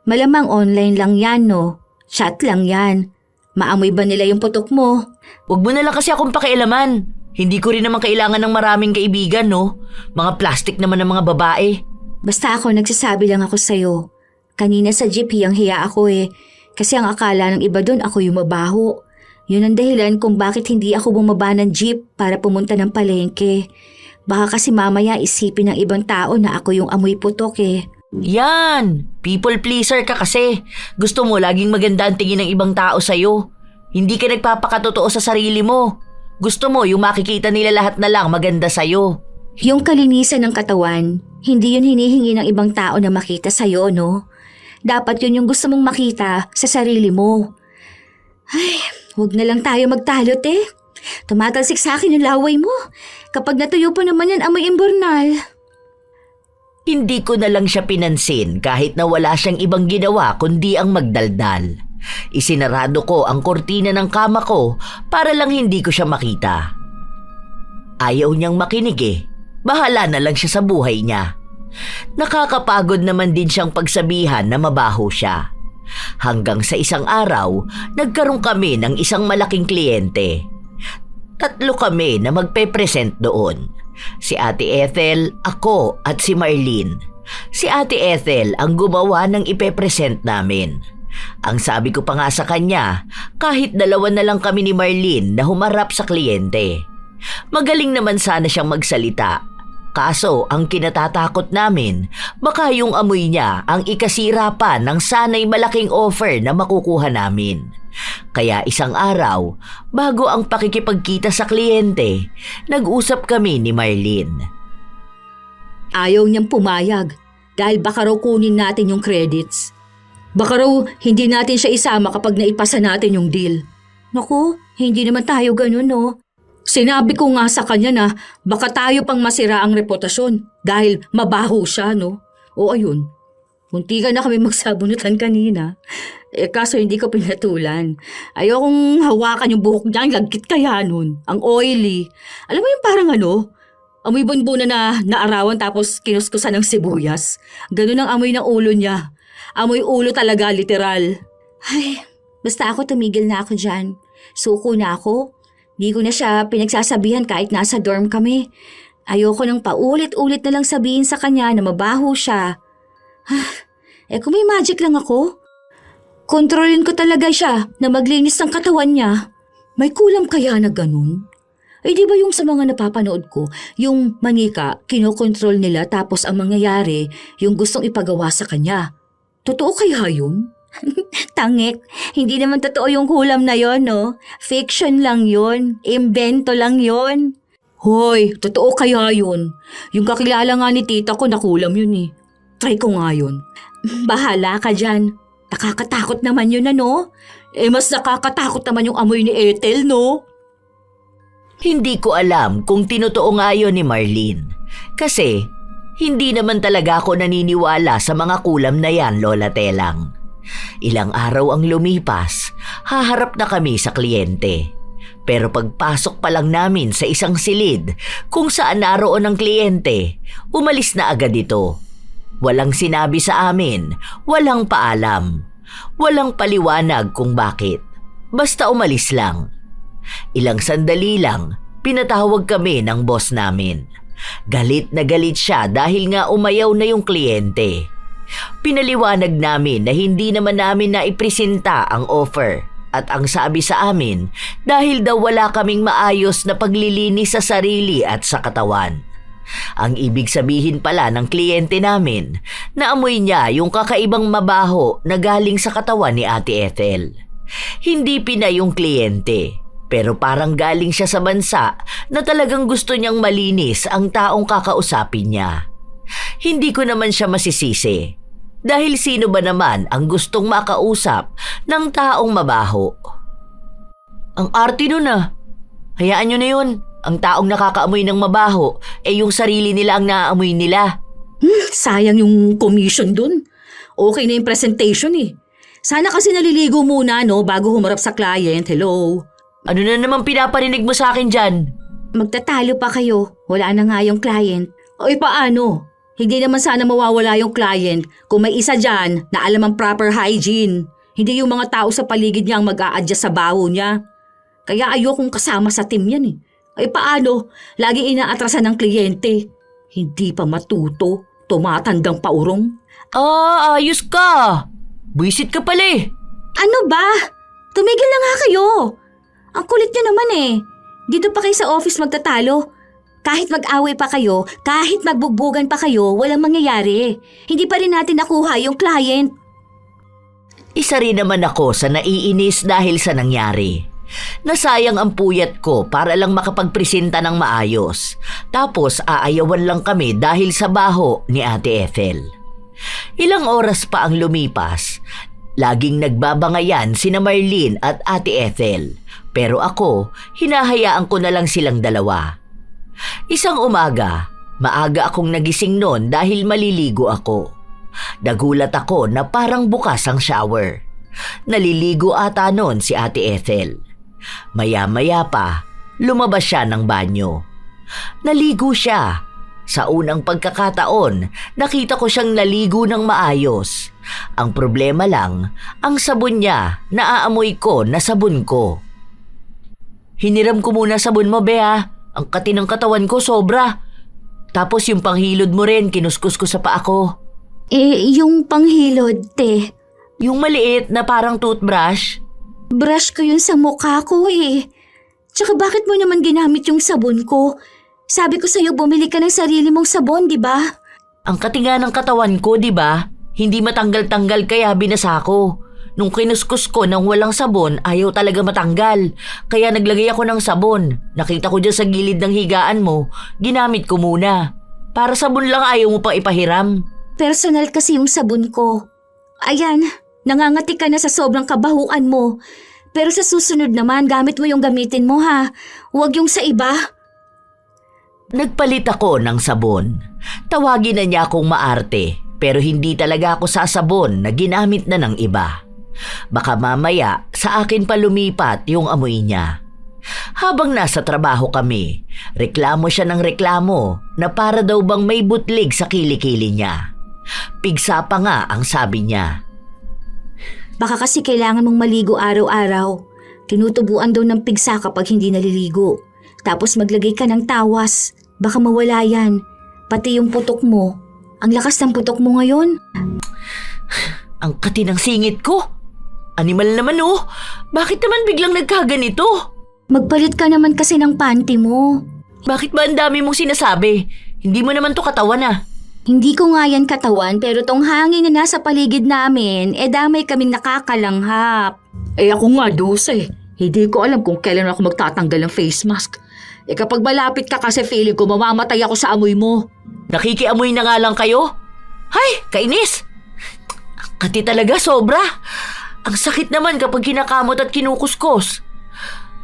Malamang online lang yan, no? Chat lang yan. Maamoy ba nila yung putok mo? Huwag mo na lang kasi akong pakialaman. Hindi ko rin naman kailangan ng maraming kaibigan, no? Mga plastic naman ng mga babae. Basta ako, nagsasabi lang ako sa'yo. Kanina sa jeep, hiyang-hiya ako Kasi ang akala ng iba doon ako yung mabaho. Yun ang dahilan kung bakit hindi ako bumaba ng jeep para pumunta ng palengke. Baka kasi mamaya isipin ng ibang tao na ako yung amoy putok Yan! People pleaser ka kasi. Gusto mo laging maganda ang tingin ng ibang tao sa'yo. Hindi ka nagpapakatotoo sa sarili mo. Gusto mo yung makikita nila lahat na lang maganda sa'yo. Yung kalinisan ng katawan, hindi yun hinihingi ng ibang tao na makita sa'yo, no? Dapat yun yung gusto mong makita sa sarili mo. Ay, huwag na lang tayo magtalot eh. Tumatalsik sa akin yung laway mo. Kapag natuyo pa naman yan, amoy imburnal. Hindi ko na lang siya pinansin kahit na wala siyang ibang ginawa kundi ang magdaldal. Isinarado ko ang kortina ng kama ko para lang hindi ko siya makita. Ayaw niyang makinig eh. Bahala na lang siya sa buhay niya. Nakakapagod naman din siyang pagsabihan na mabaho siya. Hanggang sa isang araw, nagkaroon kami ng isang malaking kliyente. 3 kami na magpe-present doon. Si Ate Ethel, ako at si Marlene. Si Ate Ethel ang gumawa ng ipe-present namin. Ang sabi ko pa nga sa kanya, kahit 2 na lang kami ni Marlene na humarap sa kliyente. Magaling naman sana siyang magsalita. Kaso ang kinatatakot namin, baka yung amoy niya ang ikasira pa ng sanay malaking offer na makukuha namin. Kaya isang araw, bago ang pakikipagkita sa kliyente, nag-usap kami ni Marlene. Ayaw niyang pumayag dahil baka raw kunin natin yung credits. Baka raw hindi natin siya isama kapag naipasa natin yung deal. Naku, hindi naman tayo ganun, no? Sinabi ko nga sa kanya na baka tayo pang masira ang reputasyon dahil mabaho siya, no? O ayun, munti ka na kami magsabunutan kanina. Kaso hindi ko pinatulan. Ayokong hawakan yung buhok niya, ang lagkit kaya nun. Ang oily. Alam mo yung parang amoy bunbuna na naarawan tapos kinuskusan ng sibuyas. Ganun ang amoy ng ulo niya. Amoy ulo talaga, literal. Ay, basta ako tumigil na ako dyan. Suko na ako. Di ko na siya pinagsasabihan kahit nasa dorm kami. Ayoko nang paulit-ulit na lang sabihin sa kanya na mabaho siya. Kung may magic lang ako, kontrolin ko talaga siya na maglinis ng katawan niya. May kulam kaya na ganun? Ay di ba yung sa mga napapanood ko, yung manika, kinokontrol nila tapos ang mangyayari, yung gustong ipagawa sa kanya. Totoo kaya yun? Tangik, hindi naman totoo yung kulam na yon, no? Fiction lang yon, imbento lang yon. Hoy, totoo kaya yun? Yung kakilala nga ni tita ko nakulam yun eh. Try ko nga yun. Bahala ka dyan. Nakakatakot naman yun, ano? Mas nakakatakot naman yung amoy ni Ethel, no? Hindi ko alam kung tinotoo nga yun ni Marlene. Kasi hindi naman talaga ako naniniwala sa mga kulam na yan, Lola Telang. Ilang araw ang lumipas, haharap na kami sa kliyente. Pero pagpasok pa lang namin sa isang silid kung saan naroon ang kliyente, umalis na agad ito. Walang sinabi sa amin, walang paalam, walang paliwanag kung bakit. Basta umalis lang. Ilang sandali lang, pinatawag kami ng boss namin. Galit na galit siya dahil nga umayaw na yung kliyente. Pinaliwanag namin na hindi naman namin naipresenta ang offer at ang sabi sa amin dahil daw wala kaming maayos na paglilinis sa sarili at sa katawan. Ang ibig sabihin pala ng kliyente namin na amoy niya yung kakaibang mabaho na galing sa katawan ni Ate Ethel. Hindi Pinay yung kliyente, pero parang galing siya sa bansa na talagang gusto niyang malinis ang taong kakausapin niya. Hindi ko naman siya masisisi. Dahil sino ba naman ang gustong makausap ng taong mabaho? Ang arte nun ah. Hayaan nyo na yun. Ang taong nakakaamoy ng mabaho, yung sarili nila ang naaamoy nila. Sayang yung commission dun. Okay na yung presentation eh. Sana kasi naliligo muna, no, bago humarap sa client. Hello? Ano na naman pinaparinig mo sa akin dyan? Magtatalo pa kayo. Wala na nga yung client. Oy, paano? Hindi naman sana mawawala yung client kung may isa dyan na alam ang proper hygiene. Hindi yung mga tao sa paligid niya ang mag-a-adjust sa baho niya. Kaya ayokong kasama sa team yan eh. Ay paano? Lagi inaatrasan ng kliyente. Hindi pa matuto. Tumatandang paurong. Ayos ka. Buisit ka pala eh. Ano ba? Tumigil na nga kayo. Ang kulit niyo naman eh. Dito pa kayo sa office magtatalo. Kahit mag-away pa kayo, kahit magbugbugan pa kayo, walang mangyayari. Hindi pa rin natin nakuha yung client. Isa rin naman ako sa naiinis dahil sa nangyari. Nasayang ang puyat ko para lang makapagpresenta ng maayos. Tapos aayawan lang kami dahil sa baho ni Ate Ethel. Ilang oras pa ang lumipas. Laging nagbabangayan sina Marlene at Ate Ethel. Pero ako, hinahayaan ko na lang silang dalawa. Isang umaga, maaga akong nagising noon dahil maliligo ako. Nagulat ako na parang bukas ang shower. Naliligo ata noon si Ate Ethel. Maya-maya pa, lumabas siya ng banyo. Naligo siya. Sa unang pagkakataon, nakita ko siyang naligo ng maayos. Ang problema lang, ang sabon niya, naaamoy ko na sabon ko. Hiniram ko muna sabon mo, Bea. Ang kati ng katawan ko sobra. Tapos yung panghilod mo rin, kinuskus ko sa paa ko. Yung panghilod, te. Yung maliit na parang toothbrush. Brush ko yun sa mukha ko eh. Tsaka bakit mo naman ginamit yung sabon ko? Sabi ko sa'yo bumili ka ng sarili mong sabon, di ba? Ang katinga ng katawan ko, di ba? Hindi matanggal-tanggal kaya binasa ko. Nung kinuskus ko nang walang sabon, ayaw talaga matanggal. Kaya naglagay ako ng sabon. Nakita ko dyan sa gilid ng higaan mo, ginamit ko muna. Para sabon lang ayaw mo pang ipahiram. Personal kasi yung sabon ko. Ayan, nangangati ka na sa sobrang kabahuan mo. Pero sa susunod naman, gamit mo yung gamitin mo ha. Huwag yung sa iba. Nagpalit ako ng sabon. Tawagin na niya akong maarte, pero hindi talaga ako sasabon na ginamit na ng iba. Baka mamaya sa akin pa lumipat yung amoy niya. Habang nasa trabaho kami, reklamo siya ng reklamo na para daw bang may butlig sa kilikili niya. Pigsa pa nga ang sabi niya. Baka kasi kailangan mong maligo araw-araw. Tinutubuan daw ng pigsa kapag hindi naliligo. Tapos maglagay ka ng tawas. Baka mawala yan. Pati yung putok mo. Ang lakas ng putok mo ngayon. Ang kati ng singit ko. Animal naman oh. Bakit naman biglang nagkaganito? Magpalit ka naman kasi ng panty mo. Bakit ba ang dami mong sinasabi? Hindi mo naman to katawan ah. Hindi ko nga yan katawan pero tong hangin na nasa paligid namin, damay kaming nakakalanghap. Ako nga, Dose. Hindi ko alam kung kailan ako magtatanggal ng face mask. Kapag malapit ka kasi feeling ko mamamatay ako sa amoy mo. Nakikiamoy na nga lang kayo? Hay, kainis! Kati talaga, sobra. Ang sakit naman kapag kinakamot at kinukuskos.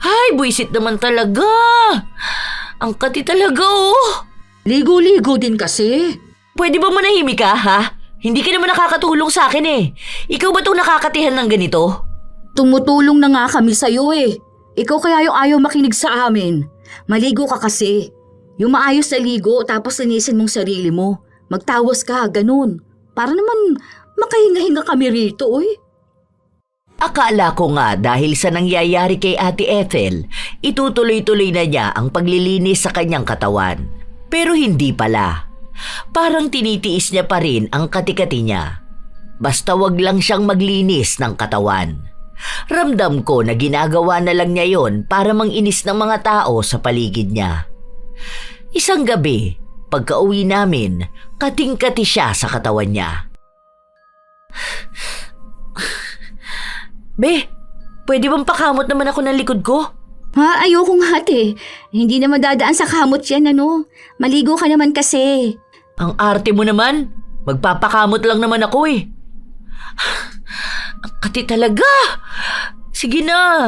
Hay, buisit naman talaga. Ang kati talaga oh. Ligo-ligo din kasi. Pwede ba manahimik ka, ha? Hindi ka naman nakakatulong sa akin eh. Ikaw ba itong nakakatihan ng ganito? Tumutulong na nga kami sa'yo eh. Ikaw kaya yung ayaw makinig sa amin. Maligo ka kasi. Yung maayos na ligo tapos linisin mong sarili mo. Magtawas ka, ganun. Para naman makahinga-hinga kami rito, oy. Akala ko nga dahil sa nangyayari kay Ate Ethel, itutuloy-tuloy na niya ang paglilinis sa kanyang katawan. Pero hindi pala. Parang tinitiis niya pa rin ang katikati niya. Basta wag lang siyang maglinis ng katawan. Ramdam ko na ginagawa na lang niya yon para manginis ng mga tao sa paligid niya. Isang gabi, pagka-uwi namin, kating-kati siya sa katawan niya. Be, pwede bang pakamot naman ako ng likod ko? Ha, ayoko nga ate. Hindi na madadaan sa kamot yan ano. Maligo ka naman kasi. Ang arte mo naman. Magpapakamot lang naman ako eh. Ang kati talaga. Sige na.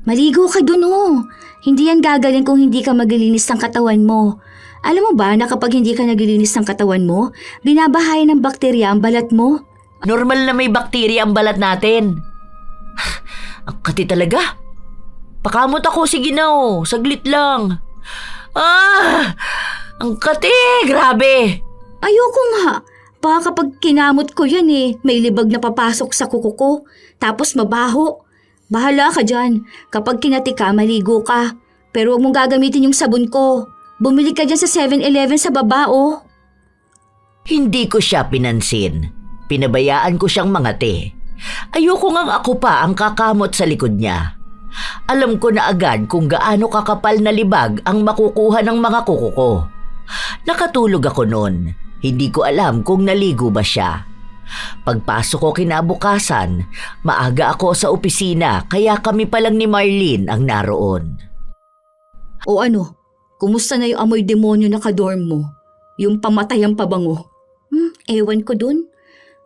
Maligo ka dun oh. Hindi yan gagaling kung hindi ka maglilinis ng katawan mo. Alam mo ba na kapag hindi ka naglilinis ng katawan mo, binabahayan ng bakterya ang balat mo? Normal na may bakterya ang balat natin. Ang kati talaga. Pakamot ako, sige na oh. Saglit lang. Ang kati, grabe. Ayoko nga. Baka kapag kinamot ko yan may libag na papasok sa kuko ko. Tapos mabaho. Bahala ka dyan. Kapag kinati ka, maligo ka. Pero huwag mong gagamitin yung sabon ko. Bumili ka dyan sa 7-Eleven sa baba oh. Hindi ko siya pinansin. Pinabayaan ko siyang mangati. Ayoko ngang ako pa ang kakamot sa likod niya. Alam ko na agad kung gaano kakapal na libag ang makukuha ng mga kuko ko. Nakatulog ako noon. Hindi ko alam kung naligo ba siya. Pagpasok ko kinabukasan, maaga ako sa opisina kaya kami pa lang ni Marlene ang naroon. O ano, kumusta na yung amoy demonyo na kadorm mo? Yung pamatayang pabango? Ewan ko dun.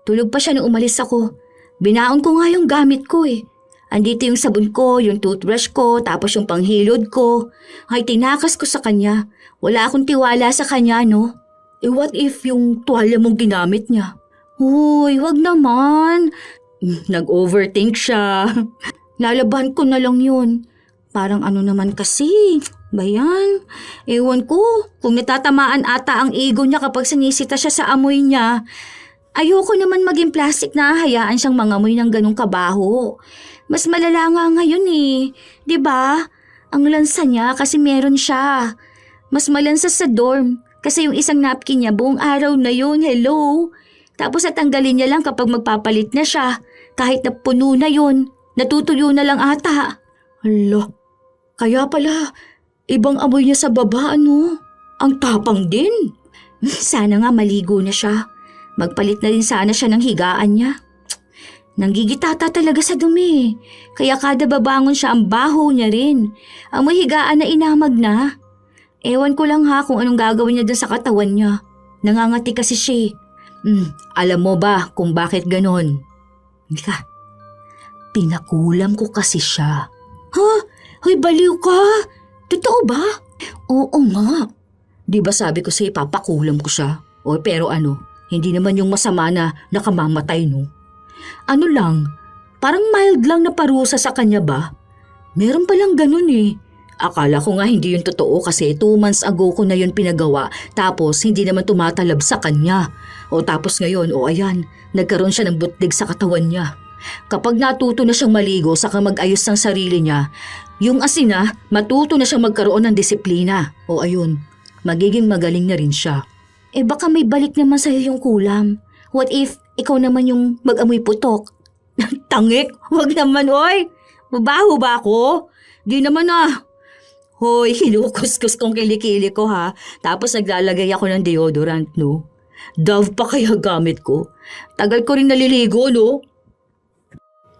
Tulog pa siya nung umalis ako. Binaon ko nga yung gamit ko eh. Andito yung sabon ko, yung toothbrush ko, tapos yung panghilod ko. Ay, tinakas ko sa kanya. Wala akong tiwala sa kanya, no? What if yung tuwalya mong ginamit niya? Uy, wag naman. Nag-overthink siya. Lalaban ko na lang yun. Parang ano naman kasi. Bayan, ewan ko kung natatamaan ata ang ego niya kapag sinisita siya sa amoy niya. Ayoko naman maging plastic na hayaan siyang mangamoy ng ganong kabaho. Mas malala nga ngayon eh. 'Di ba? Ang lansa niya kasi meron siya. Mas malansa sa dorm kasi yung isang napkin niya buong araw na yun, hello. Tapos natanggalin niya lang kapag magpapalit na siya. Kahit na puno na yun, natutuyo na lang ata. Hala, kaya pala, ibang amoy niya sa baba, ano? Ang tapang din. Sana nga maligo na siya. Magpalit na rin sana siya ng higaan niya. Nanggigitata talaga sa dumi. Kaya kada babangon siya ang baho niya rin. Ang may higaan na inamag na. Ewan ko lang ha kung anong gagawin niya dun sa katawan niya. Nangangati kasi siya. Alam mo ba kung bakit ganon? Mika, pinakulam ko kasi siya. Ha? Hoy, baliw ka! Totoo ba? Oo nga. Di ba sabi ko sa'yo papakulam ko siya? O pero ano, hindi naman yung masama na nakamamatay, no? Ano lang, parang mild lang na parusa sa kanya ba? Meron palang ganun eh. Akala ko nga hindi yun totoo kasi 2 months ago ko na yun pinagawa tapos hindi naman tumatalab sa kanya. O tapos ngayon, ayan, nagkaroon siya ng butlig sa katawan niya. Kapag natuto na siyang maligo saka mag-ayos ng sarili niya, yung asina, matuto na siyang magkaroon ng disiplina. O ayun, magiging magaling na rin siya. Eh baka may balik naman sa'yo yung kulam. What if ikaw naman yung mag-amoy putok? Tangik, wag naman oy. Mabaho ba ako? Di naman ah. Hoy, hinukuskus kong kilikili ko ha. Tapos naglalagay ako ng deodorant, no? Dove pa kaya gamit ko? Tagal ko rin naliligo, no?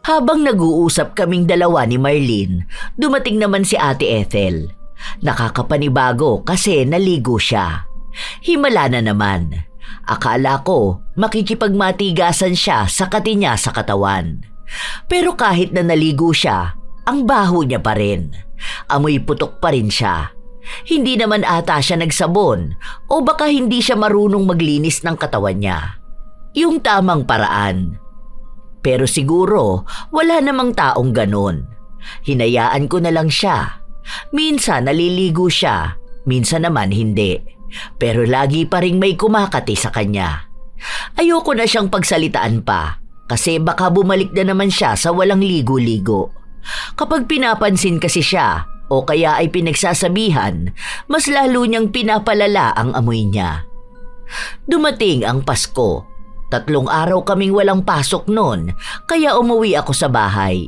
Habang nag-uusap kaming dalawa ni Marlene, dumating naman si Ate Ethel. Nakakapanibago kasi naligo siya. Himala na naman. Akala ko makikipagmatigasan siya sa kati niya sa katawan. Pero kahit na naligo siya, ang baho niya pa rin. Amoy putok pa rin siya. Hindi naman ata siya nagsabon o baka hindi siya marunong maglinis ng katawan niya. Yung tamang paraan. Pero siguro wala namang taong ganon. Hinayaan ko na lang siya. Minsan naliligo siya, minsan naman hindi. Pero lagi pa ring may kumakati sa kanya. Ayoko na siyang pagsalitaan pa kasi baka bumalik na naman siya sa walang ligo-ligo. Kapag pinapansin kasi siya o kaya ay pinagsasabihan, mas lalo niyang pinapalala ang amoy niya. Dumating ang Pasko. 3 araw kaming walang pasok noon kaya umuwi ako sa bahay.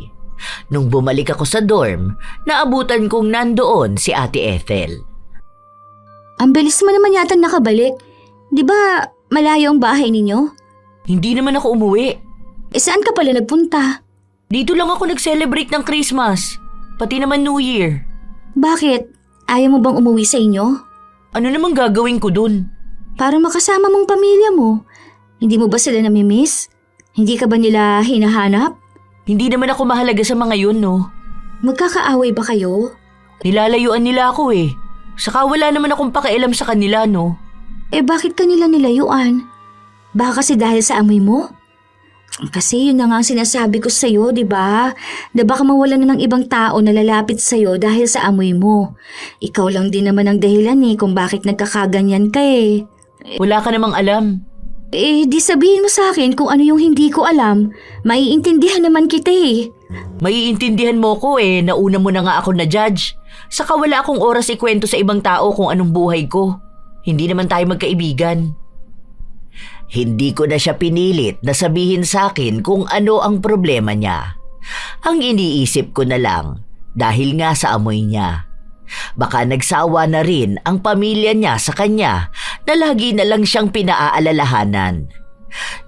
Nung bumalik ako sa dorm, naabutan kong nandoon si Ate Ethel. Ang bilis mo naman yata nakabalik. Di ba malayo ang bahay ninyo? Hindi naman ako umuwi. Saan ka pala nagpunta? Dito lang ako nag-celebrate ng Christmas. Pati naman New Year. Bakit? Ayaw mo bang umuwi sa inyo? Ano namang gagawin ko dun? Para makasama mong pamilya mo. Hindi mo ba sila namimiss? Hindi ka ba nila hinahanap? Hindi naman ako mahalaga sa mga yun, no? Magkakaaway ba kayo? Nilalayuan nila ako eh. Saka wala naman akong pakialam sa kanila, no? Eh bakit ka nila nilayuan? Baka kasi dahil sa amoy mo? Kasi yun na nga ang sinasabi ko sa'yo, di ba? Na baka mawala na ng ibang tao na lalapit sa'yo dahil sa amoy mo. Ikaw lang din naman ang dahilan eh kung bakit nagkakaganyan ka eh. Wala ka namang alam. Eh di sabihin mo sa akin kung ano yung hindi ko alam. Maiintindihan naman kita eh. Maiintindihan mo ko eh, nauna mo na nga ako na judge. Saka wala akong oras ikwento sa ibang tao kung anong buhay ko. Hindi naman tayo magkaibigan. Hindi ko na siya pinilit na sabihin sa akin kung ano ang problema niya. Ang iniisip ko na lang, dahil nga sa amoy niya. Baka nagsawa na rin ang pamilya niya sa kanya na lagi na lang siyang pinaaalalahanan.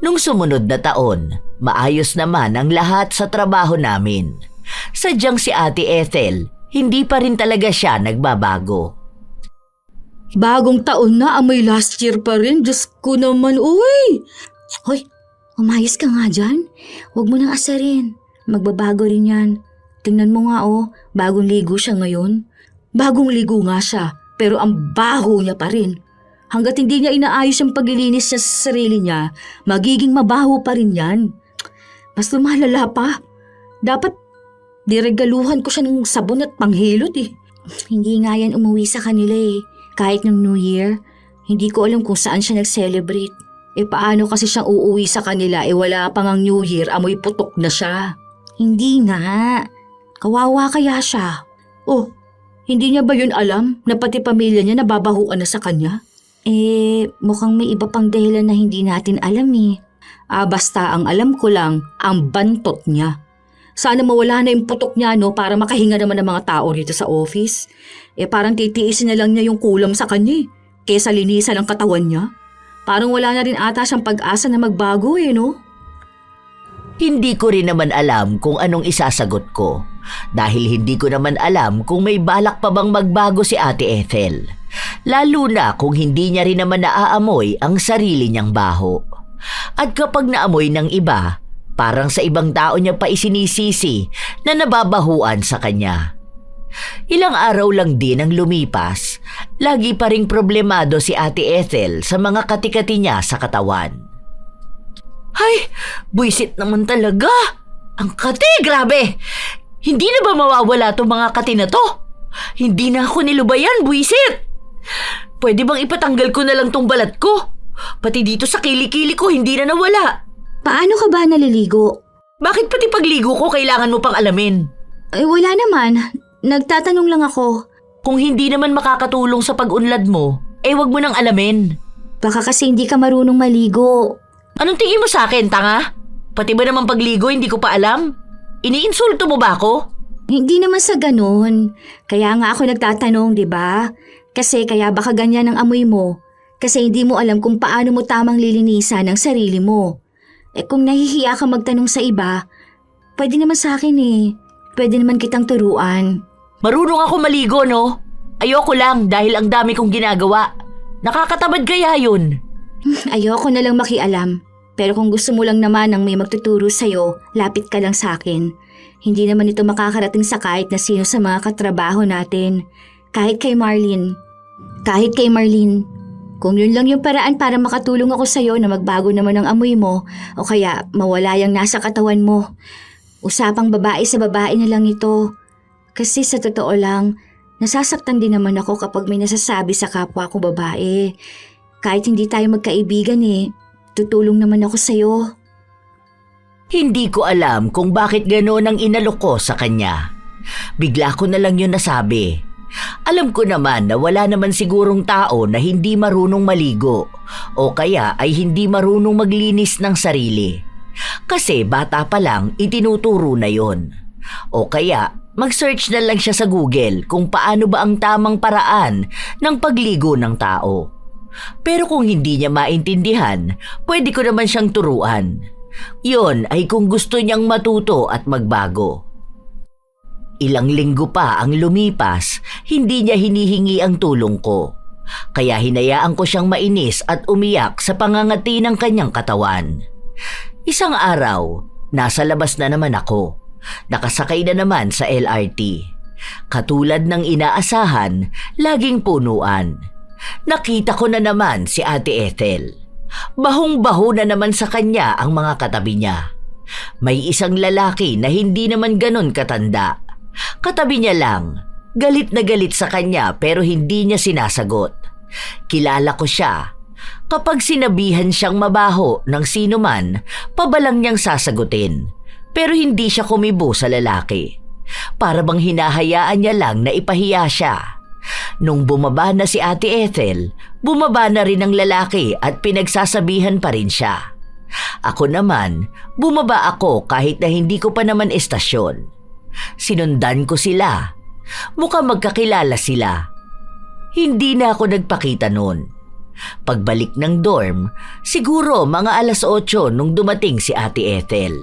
Nung sumunod na taon, maayos naman ang lahat sa trabaho namin. Sadyang si Ate Ethel, hindi pa rin talaga siya nagbabago. Bagong taon na, amoy last year pa rin. Diyos ko naman, uy! Hoy, umayos ka nga dyan. Huwag mo nang asarin. Magbabago rin yan. Tingnan mo nga bagong ligo siya ngayon. Bagong ligo nga siya, pero ang baho niya pa rin. Hanggat hindi niya inaayos ang paglilinis niya sa sarili niya, magiging mabaho pa rin yan. Mas lumalala pa. Dapat diregaluhan ko siya ng sabon at panghilot eh. Hindi nga yan umuwi sa kanila eh. Kahit ng New Year, hindi ko alam kung saan siya nag-celebrate. Paano kasi siyang uuwi sa kanila wala pang ang New Year, amoy putok na siya. Hindi nga. Kawawa kaya siya. Oh, hindi niya ba yun alam na pati pamilya niya nababahuan na sa kanya? Mukhang may iba pang dahilan na hindi natin alam eh. Basta ang alam ko lang, ang bantot niya. Sana mawala na yung putok niya para makahinga naman ng mga tao dito sa office. Parang titiisin na lang niya yung kulam sa kanya kesa linisan ang katawan niya. Parang wala na rin ata siyang pag-asa na magbago no? Hindi ko rin naman alam kung anong isasagot ko dahil hindi ko naman alam kung may balak pa bang magbago si Ate Ethel. Lalo na kung hindi niya rin naman naaamoy ang sarili niyang baho. At kapag naamoy ng iba, parang sa ibang tao niya pa isinisisi na nababahuan sa kanya. Ilang araw lang din ang lumipas, lagi pa ring problemado si Ate Ethel sa mga katikati niya sa katawan. Ay, buisit naman talaga! Ang kati, grabe! Hindi na ba mawawala itong mga kati na to? Hindi na ako nilubayan, buisit! Pwede bang ipatanggal ko na lang tong balat ko? Pati dito sa kilikili ko hindi na nawala. Paano ka ba naliligo? Bakit pati pagligo ko kailangan mo pang alamin? Wala naman. Nagtatanong lang ako. Kung hindi naman makakatulong sa pag-unlad mo, wag mo nang alamin. Baka kasi hindi ka marunong maligo. Anong tingin mo sa akin, tanga? Pati ba naman pagligo hindi ko pa alam? Iniinsulto mo ba ako? Hindi naman sa ganun. Kaya nga ako nagtatanong, di ba? Kasi kaya baka ganyan ang amoy mo. Kasi hindi mo alam kung paano mo tamang lilinisan ang sarili mo. Kung nahihiya ka magtanong sa iba, pwede naman sa akin Pwede naman kitang turuan. Marunong ako maligo, no? Ayoko lang dahil ang dami kong ginagawa. Nakakatamad kaya yun. Ayoko na lang makialam. Pero kung gusto mo lang naman ng may magtuturo sa'yo, lapit ka lang sa akin. Hindi naman ito makakarating sa kahit na sino sa mga katrabaho natin. Kahit kay Marlene. Kung yun lang yung paraan para makatulong ako sa'yo na magbago naman ang amoy mo o kaya mawala yung nasa katawan mo. Usapang babae sa babae na lang ito. Kasi sa totoo lang, nasasaktan din naman ako kapag may nasasabi sa kapwa ko babae. Kahit hindi tayo magkaibigan tutulong naman ako sa'yo. Hindi ko alam kung bakit gano'n ang inalok ko sa kanya. Bigla ko na lang yun nasabi. Alam ko naman na wala naman sigurong tao na hindi marunong maligo o kaya ay hindi marunong maglinis ng sarili. Kasi bata pa lang itinuturo na yon. O kaya mag-search na lang siya sa Google kung paano ba ang tamang paraan ng pagligo ng tao. Pero kung hindi niya maintindihan, pwede ko naman siyang turuan. Yon ay kung gusto niyang matuto at magbago. Ilang linggo pa ang lumipas, hindi niya hinihingi ang tulong ko. Kaya hinayaan ko siyang mainis at umiyak sa pangangati ng kanyang katawan. Isang araw, nasa labas na naman ako. Nakasakay na naman sa LRT. Katulad ng inaasahan, laging punuan. Nakita ko na naman si Ate Ethel. Bahong-baho na naman sa kanya ang mga katabi niya. May isang lalaki na hindi naman ganon katanda. Katabi niya lang, galit na galit sa kanya pero hindi niya sinasagot. Kilala ko siya. Kapag sinabihan siyang mabaho ng sino man, pabalang niyang sasagutin. Pero hindi siya kumibo sa lalaki. Para bang hinahayaan niya lang na ipahiya siya. Nung bumaba na si Ate Ethel, bumaba na rin ang lalaki at pinagsasabihan pa rin siya. Ako naman, bumaba ako kahit na hindi ko pa naman estasyon. Sinundan ko sila. Mukhang magkakilala sila. Hindi na ako nagpakita noon. Pagbalik ng dorm, siguro mga 8:00 nung dumating si Ate Ethel.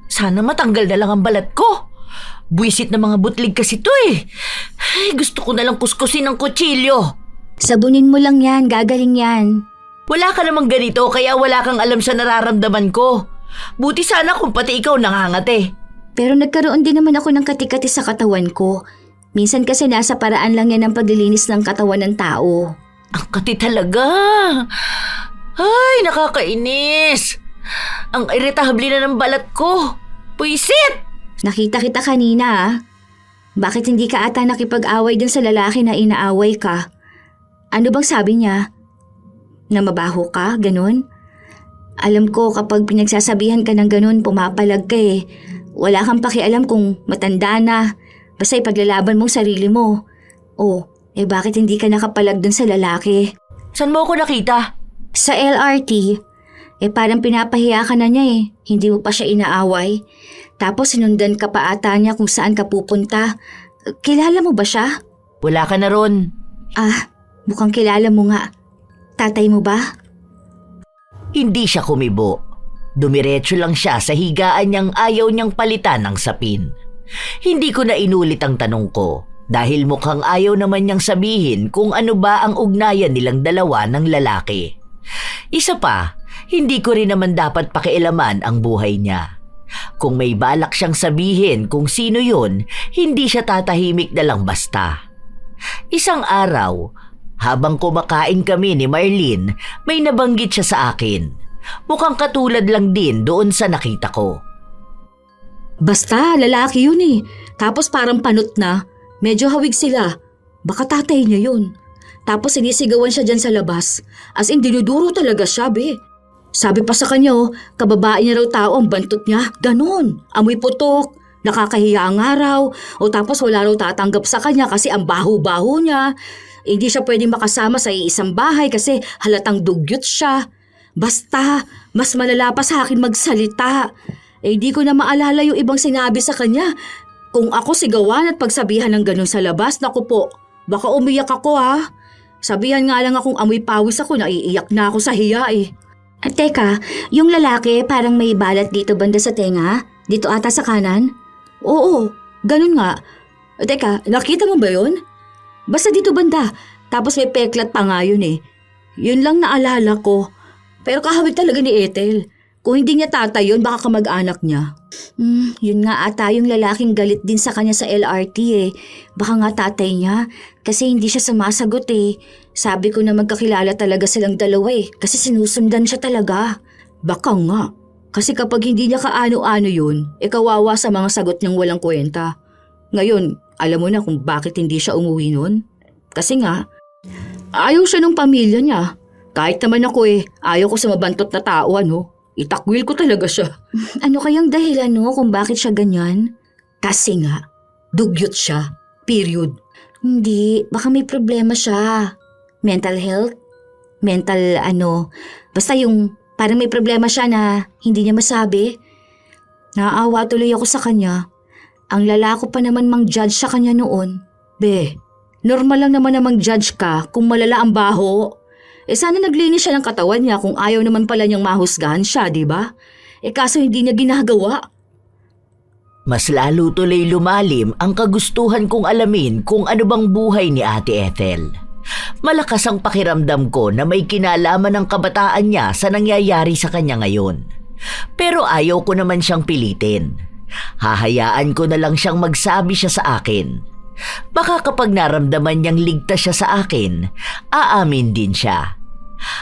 Sana matanggal na lang ang balat ko. Buwisit na mga butlig kasi to eh. Ay, gusto ko na lang kuskusin ng kutsilyo. Sabunin mo lang yan, gagaling yan. Wala ka namang ganito kaya wala kang alam sa nararamdaman ko. Buti sana kung pati ikaw nangangate. Pero nagkaroon din naman ako ng kati-kati sa katawan ko. Minsan kasi nasa paraan lang yan ang paglilinis ng katawan ng tao. Ang kati talaga. Ay, nakakainis. Ang irritable na ng balat ko. Puisit! Nakita kita kanina ah. Bakit hindi ka ata nakipag-away dun sa lalaki na inaaway ka? Ano bang sabi niya? Na mabaho ka? Ganon? Alam ko kapag pinagsasabihan ka ng ganon, pumapalag ka eh. Wala kang pakialam kung matanda na. Basta ipaglalaban mong sarili mo. Oh, bakit hindi ka nakapalag dun sa lalaki? Saan mo ako nakita? Sa LRT. Parang pinapahiya ka na niya eh. Hindi mo pa siya inaaway. Tapos sinundan ka pa ata niya kung saan ka pupunta. Kilala mo ba siya? Wala ka na ron. Ah, mukhang kilala mo nga. Tatay mo ba? Hindi siya kumibo. Dumiretso lang siya sa higaan niyang ayaw niyang palitan ng sapin. Hindi ko na inulit ang tanong ko dahil mukhang ayaw naman niyang sabihin kung ano ba ang ugnayan nilang dalawa ng lalaki. Isa pa, hindi ko rin naman dapat pakialaman ang buhay niya. Kung may balak siyang sabihin kung sino yun, hindi siya tatahimik na lang basta. Isang araw, habang kumakain kami ni Marlene, may nabanggit siya sa akin. Mukhang katulad lang din doon sa nakita ko. Basta, lalaki yun eh. Tapos parang panot na. Medyo hawig sila. Baka tatay niya yun. Tapos sinisigawan siya dyan sa labas. As in, dinuduro talaga siya, be. Sabi pa sa kanya, kababae niya raw tao ang bantot niya. Ganon. Amoy putok. Nakakahiya nga raw. O tapos wala raw tatanggap sa kanya kasi ang baho-baho niya. Hindi siya pwedeng makasama sa iisang bahay kasi halatang dugyot siya. Basta, mas malala pa sa akin magsalita. Di ko na maalala yung ibang sinabi sa kanya. Kung ako sigawan at pagsabihan ng ganun sa labas, naku po, baka umiyak ako ha. Sabihan nga lang akong amoy pawis ako, naiiyak na ako sa hiya eh. Teka, yung lalaki parang may balat dito banda sa tenga? Dito ata sa kanan? Oo, ganun nga. Teka, nakita mo ba yun? Basta dito banda, tapos may peklat pa nga yun eh. Yun lang naalala ko. Pero kahawig talaga ni Ethel. Kung hindi niya tatay yun, baka kamag-anak niya. Yun nga ata yung lalaking galit din sa kanya sa LRT eh. Baka nga tatay niya. Kasi hindi siya sumasagot eh. Sabi ko na magkakilala talaga silang dalawa eh. Kasi sinusundan siya talaga. Baka nga. Kasi kapag hindi niya kaano-ano yun, kawawa sa mga sagot niyang walang kwenta. Ngayon, alam mo na kung bakit hindi siya umuwi nun? Kasi nga, ayaw siya ng pamilya niya. Kahit naman ako ayaw ko sa mabantot na tao Itakwil ko talaga siya. Ano kayang dahilan kung bakit siya ganyan? Kasi nga, dugyot siya. Period. Hindi, baka may problema siya. Mental health? Mental basta yung parang may problema siya na hindi niya masabi. Naaawa tuloy ako sa kanya. Ang lalako pa naman mang-judge sa kanya noon. Be, normal lang naman na mang-judge ka kung malala ang baho. Sana naglinis siya ng katawan niya kung ayaw naman pala niyang mahusgahan siya, di ba? Kaso hindi niya ginagawa. Mas lalo tuloy lumalim ang kagustuhan kong alamin kung ano bang buhay ni Ate Ethel. Malakas ang pakiramdam ko na may kinalaman ng kabataan niya sa nangyayari sa kanya ngayon. Pero ayaw ko naman siyang pilitin. Hahayaan ko na lang siyang magsabi siya sa akin. Baka kapag naramdaman niyang ligtas siya sa akin, aamin din siya.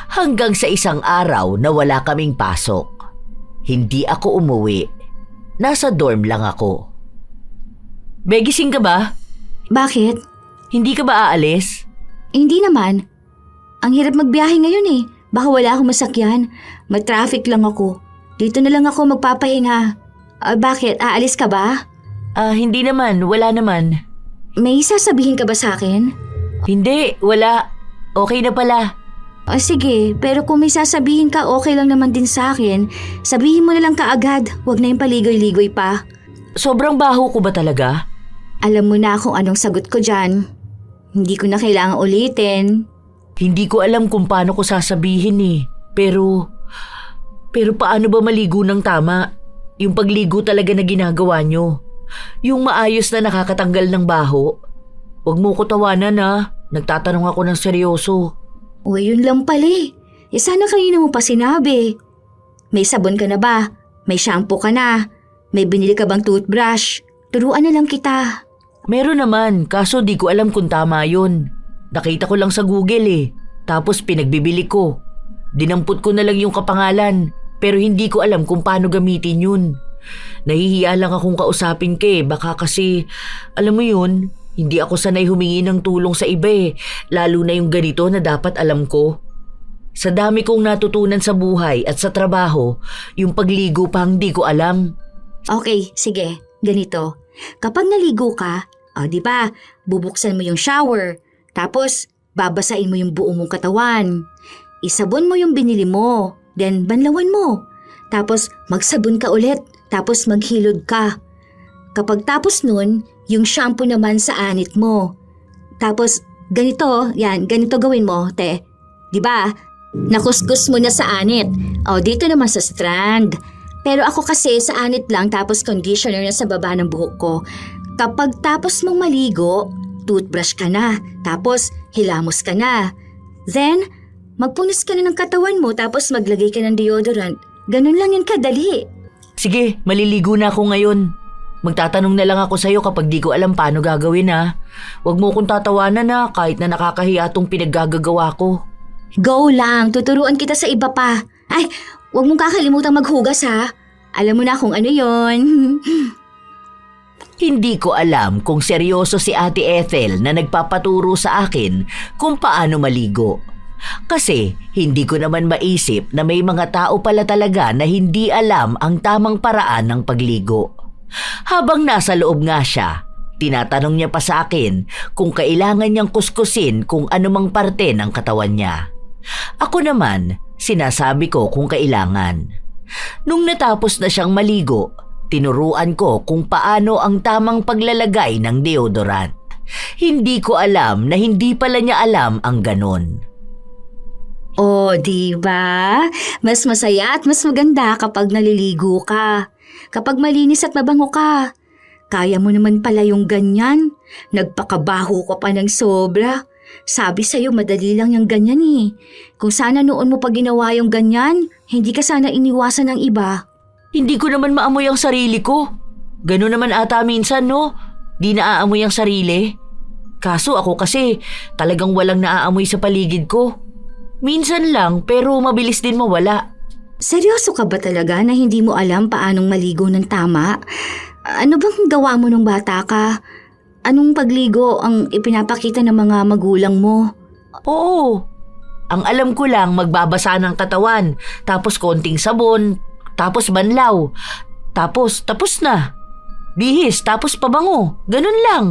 Hanggang sa isang araw na wala kaming pasok. Hindi ako umuwi. Nasa dorm lang ako. Begising ka ba? Bakit? Hindi ka ba aalis? Hindi naman. Ang hirap magbiyahe ngayon eh. Baka wala akong masakyan. May traffic lang ako. Dito na lang ako magpapahinga. Bakit? Aalis ka ba? Hindi naman. Wala naman. May sasabihin ka ba sa akin? Hindi, wala. Okay na pala. Sige, pero kung may sasabihin ka, okay lang naman din sa akin. Sabihin mo na lang kaagad. Huwag na yung paligoy-ligoy pa. Sobrang baho ko ba talaga? Alam mo na kung anong sagot ko dyan. Hindi ko na kailangang ulitin. Hindi ko alam kung paano ko sasabihin eh. Pero paano ba maligo ng tama? Yung pagligo talaga na ginagawa nyo. Yung maayos na nakakatanggal ng baho. Huwag mo ko tawanan ha. Nagtatanong ako ng seryoso. Uy, yun lang pala eh. Sana kanina mo pa sinabi. May sabon ka na ba? May shampoo ka na? May binili ka bang toothbrush? Turuan na lang kita. Meron naman, kaso di ko alam kung tama yun. Nakita ko lang sa Google eh. Tapos pinagbibili ko. Dinampot ko na lang yung kapangalan. Pero hindi ko alam kung paano gamitin yun. Nahihiya lang akong kausapin ka eh. Baka kasi, alam mo yun, hindi ako sanay humingi ng tulong sa iba eh. Lalo na yung ganito na dapat alam ko. Sa dami kong natutunan sa buhay at sa trabaho, yung pagligo pa hindi ko alam. Okay, sige. Ganito. Kapag naligo ka, di ba, bubuksan mo yung shower. Tapos, babasain mo yung buo mong katawan. Isabon mo yung binili mo. Then, banlawan mo. Tapos, magsabon ka ulit. Tapos, maghilod ka. Kapag tapos nun, yung shampoo naman sa anit mo. Tapos, ganito gawin mo, te. Di ba? Nakuskus mo na sa anit. Dito naman sa strand. Pero ako kasi sa anit lang tapos conditioner na sa baba ng buhok ko. Kapag tapos mong maligo, toothbrush ka na. Tapos hilamos ka na. Then, magpunis ka na ng katawan mo tapos maglagay ka ng deodorant. Ganun lang yun kadali. Sige, maliligo na ako ngayon. Magtatanong na lang ako sa'yo kapag di ko alam paano gagawin ha. Huwag mo kong tatawanan na kahit na nakakahiya tong pinaggagawa ko. Go lang, tuturuan kita sa iba pa. Ay, huwag mong kakalimutang maghugas ha. Alam mo na kung ano yon. Hindi ko alam kung seryoso si Ate Ethel na nagpapaturo sa akin kung paano maligo. Kasi hindi ko naman maisip na may mga tao pala talaga na hindi alam ang tamang paraan ng pagligo. Habang nasa loob nga siya, tinatanong niya pa sa akin kung kailangan niyang kuskusin kung anumang parte ng katawan niya. Ako naman, sinasabi ko kung kailangan. Nung natapos na siyang maligo, tinuruan ko kung paano ang tamang paglalagay ng deodorant. Hindi ko alam na hindi pala niya alam ang ganon. Diba? Mas masaya at mas maganda kapag naliligo ka. Kapag malinis at mabango ka. Kaya mo naman pala yung ganyan. Nagpakabaho ka pa ng sobra. Sabi sa'yo madali lang yung ganyan eh. Kung sana noon mo pa ginawa yung ganyan, hindi ka sana iniwasan ng iba. Hindi ko naman maamoy ang sarili ko. Ganon naman ata minsan no? Di naaamoy ang sarili. Kaso ako kasi talagang walang naaamoy sa paligid ko. Minsan lang pero mabilis din mawala. Seryoso ka ba talaga na hindi mo alam paanong maligo ng tama? Ano bang gawa mo nung bata ka? Anong pagligo ang ipinapakita ng mga magulang mo? Oo. Ang alam ko lang magbabasa ng katawan, tapos konting sabon, tapos banlaw, tapos na. Bihis, tapos pabango. Ganun lang.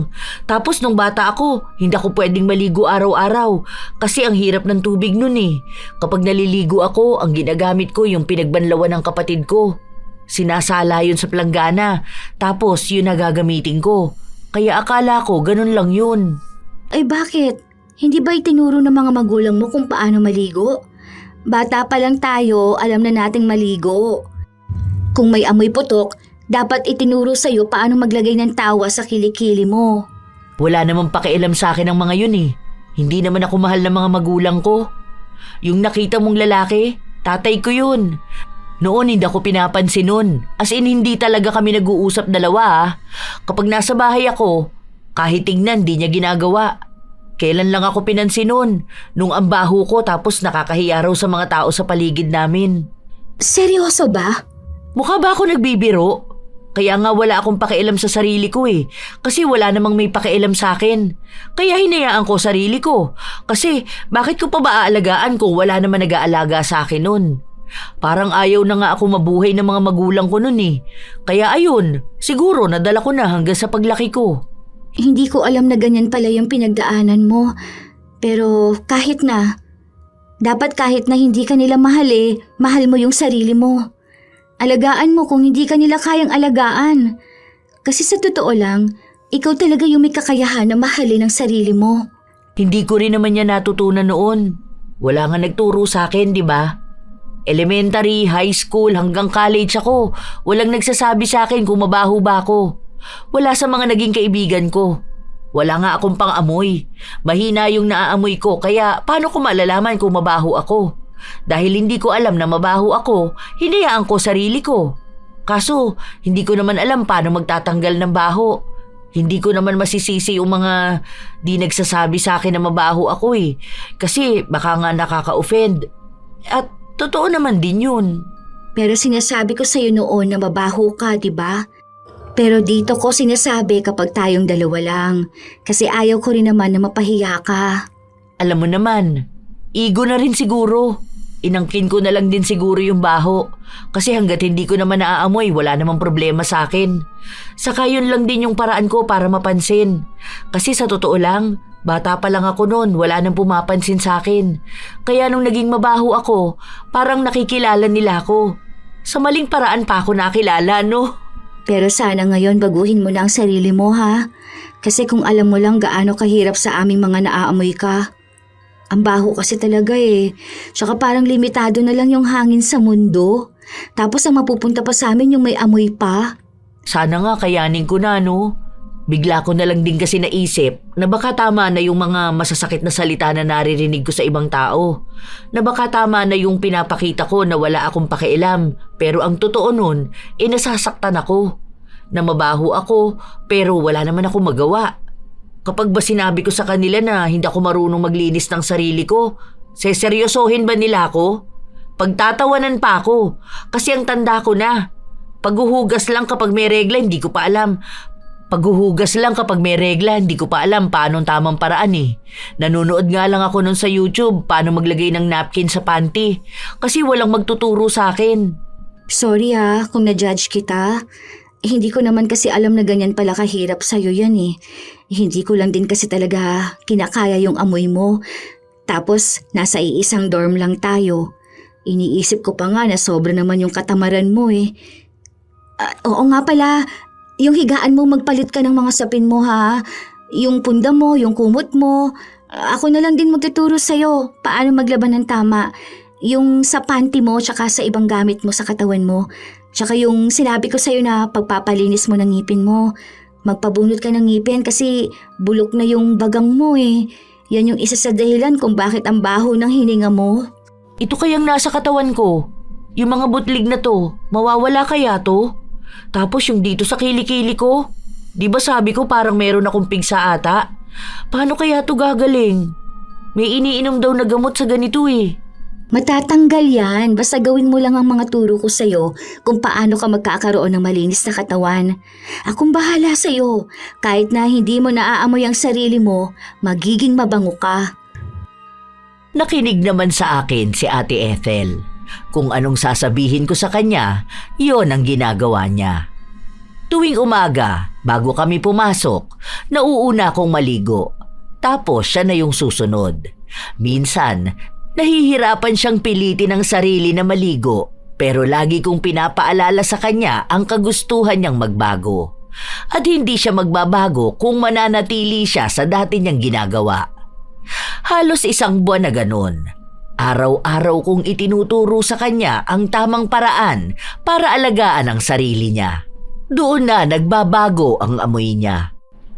Tapos nung bata ako, hindi ako pwedeng maligo araw-araw kasi ang hirap ng tubig nun eh. Kapag naliligo ako, ang ginagamit ko yung pinagbanlawan ng kapatid ko. Sinasala yun sa planggana, tapos yun na gagamitin ko. Kaya akala ko ganun lang yun. Ay bakit? Hindi ba itinuro ng mga magulang mo kung paano maligo? Bata pa lang tayo, alam na nating maligo. Kung may amoy putok, dapat itinuro sa'yo paano maglagay ng tawa sa kilikili mo. Wala namang pakialam sa akin ang mga yun eh. Hindi naman ako mahal ng mga magulang ko. Yung nakita mong lalaki, tatay ko yun. Noon hindi ako pinapansin nun. As in hindi talaga kami nag-uusap dalawa ah. Kapag nasa bahay ako, kahit tingnan di niya ginagawa. Kailan lang ako pinansin nun? Nung ang baho ko tapos nakakahiya raw sa mga tao sa paligid namin. Seryoso ba? Mukha ba ako nagbibiro? Kaya nga wala akong pakialam sa sarili ko eh. Kasi wala namang may pakialam sa akin. Kaya hinayaan ko sarili ko. Kasi bakit ko pa ba aalagaan kung wala naman nag-aalaga sa akin nun? Parang ayaw na nga ako mabuhay ng mga magulang ko nun eh. Kaya ayun, siguro nadala ko na hanggang sa paglaki ko. Hindi ko alam na ganyan pala yung pinagdaanan mo. Pero kahit na, dapat kahit na hindi ka nila mahal mahal mo yung sarili mo. Alagaan mo kung hindi ka nila kayang alagaan. Kasi sa totoo lang, ikaw talaga yung may kakayahan na mahalin ang sarili mo. Hindi ko rin naman niya natutunan noon. Wala nga nagturo sa akin, di ba? Elementary, high school, hanggang college ako. Walang nagsasabi sa akin kung mabaho ba ako. Wala sa mga naging kaibigan ko. Wala nga akong pang-amoy. Mahina yung naaamoy ko, kaya paano ko malalaman kung mabaho ako? Dahil hindi ko alam na mabaho ako, hinayaan ko sarili ko. Kaso, hindi ko naman alam paano magtatanggal ng baho. Hindi ko naman masisisi yung mga di nagsasabi sa akin na mabaho ako eh. Kasi baka nga nakaka-offend. At totoo naman din yun. Pero sinasabi ko sa'yo noon na mabaho ka, di ba? Pero dito ko sinasabi kapag tayong dalawa lang. Kasi ayaw ko rin naman na mapahiya ka. Alam mo naman, ego na rin siguro. Inangkin ko na lang din siguro yung baho. Kasi hanggat hindi ko naman naaamoy, wala namang problema sa akin. Saka yun lang din yung paraan ko para mapansin. Kasi sa totoo lang, bata pa lang ako noon, wala nang pumapansin sa akin. Kaya nung naging mabaho ako, parang nakikilala nila ako. Sa maling paraan pa ako nakilala, no? Pero sana ngayon baguhin mo na ang sarili mo, ha? Kasi kung alam mo lang gaano kahirap sa aming mga naaamoy ka. Ang baho kasi talaga eh. Tsaka parang limitado na lang yung hangin sa mundo. Tapos ang mapupunta pa sa amin yung may amoy pa. Sana nga kayanin ko na, no? Bigla ko na lang din kasi naisip na baka tama na yung mga masasakit na salita na naririnig ko sa ibang tao. Na baka tama na yung pinapakita ko na wala akong pakialam. Pero ang totoo nun, nasasaktan ako. Na mabaho ako pero wala naman ako magawa. Kapag ba sinabi ko sa kanila na hindi ako marunong maglinis ng sarili ko, seseryosohin ba nila ako? Pagtatawanan pa ako kasi ang tanda ko na. Paghuhugas lang kapag may regla, hindi ko pa alam. Paghuhugas lang kapag may regla, hindi ko pa alam paano tamang paraan eh. Nanonood nga lang ako nun sa YouTube paano maglagay ng napkin sa panty kasi walang magtuturo sa akin. Sorry ha kung na-judge kita. Hindi ko naman kasi alam na ganyan pala kahirap sa'yo yan eh. Hindi ko lang din kasi talaga kinakaya yung amoy mo. Tapos nasa iisang dorm lang tayo. Iniisip ko pa nga na sobra naman yung katamaran mo eh. Oo nga pala, yung higaan mo magpalit ka ng mga sapin mo ha. Yung punda mo, yung kumot mo. Ako na lang din magtuturo sa'yo paano maglaban ng tama. Yung sa panty mo tsaka sa ibang gamit mo sa katawan mo. Tsaka yung sinabi ko sa'yo na pagpapalinis mo ng ngipin mo. Magpabunot ka ng ngipin kasi bulok na yung bagang mo eh. Yan yung isa sa dahilan kung bakit ang baho ng hininga mo. Ito kayang nasa katawan ko. Yung mga butlig na to, mawawala kaya to? Tapos yung dito sa kilikili ko. Di ba sabi ko parang meron akong pigsa ata? Paano kaya to gagaling? May iniinom daw na gamot sa ganito eh. Matatanggal yan, basta gawin mo lang ang mga turo ko sa'yo kung paano ka magkakaroon ng malinis na katawan. Akong bahala sa'yo, kahit na hindi mo naaamoy ang sarili mo, magiging mabango ka. Nakinig naman sa akin si Ate Ethel. Kung anong sasabihin ko sa kanya, yon ang ginagawa niya. Tuwing umaga, bago kami pumasok, nauuna akong maligo. Tapos siya na yung susunod. Minsan, nahihirapan siyang pilitin ang sarili na maligo, pero lagi kong pinapaalala sa kanya ang kagustuhan niyang magbago. At hindi siya magbabago kung mananatili siya sa dati niyang ginagawa. Halos 1 buwan na ganun. Araw-araw kong itinuturo sa kanya ang tamang paraan para alagaan ang sarili niya. Doon na nagbabago ang amoy niya.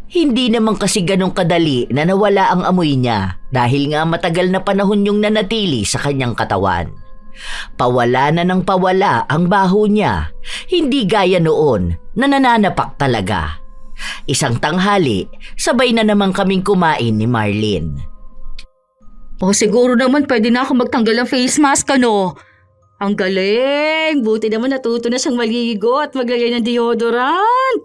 Hindi naman kasi ganong kadali na nawala ang amoy niya dahil nga matagal na panahon yung nanatili sa kanyang katawan. Pawala na ng pawala ang baho niya, hindi gaya noon na nananapak talaga. Isang tanghali, sabay na naman kaming kumain ni Marlene. O siguro naman pwede na ako magtanggal ng face mask ano. Ang galing! Buti naman natuto na siyang maligo at maglagay ng deodorant.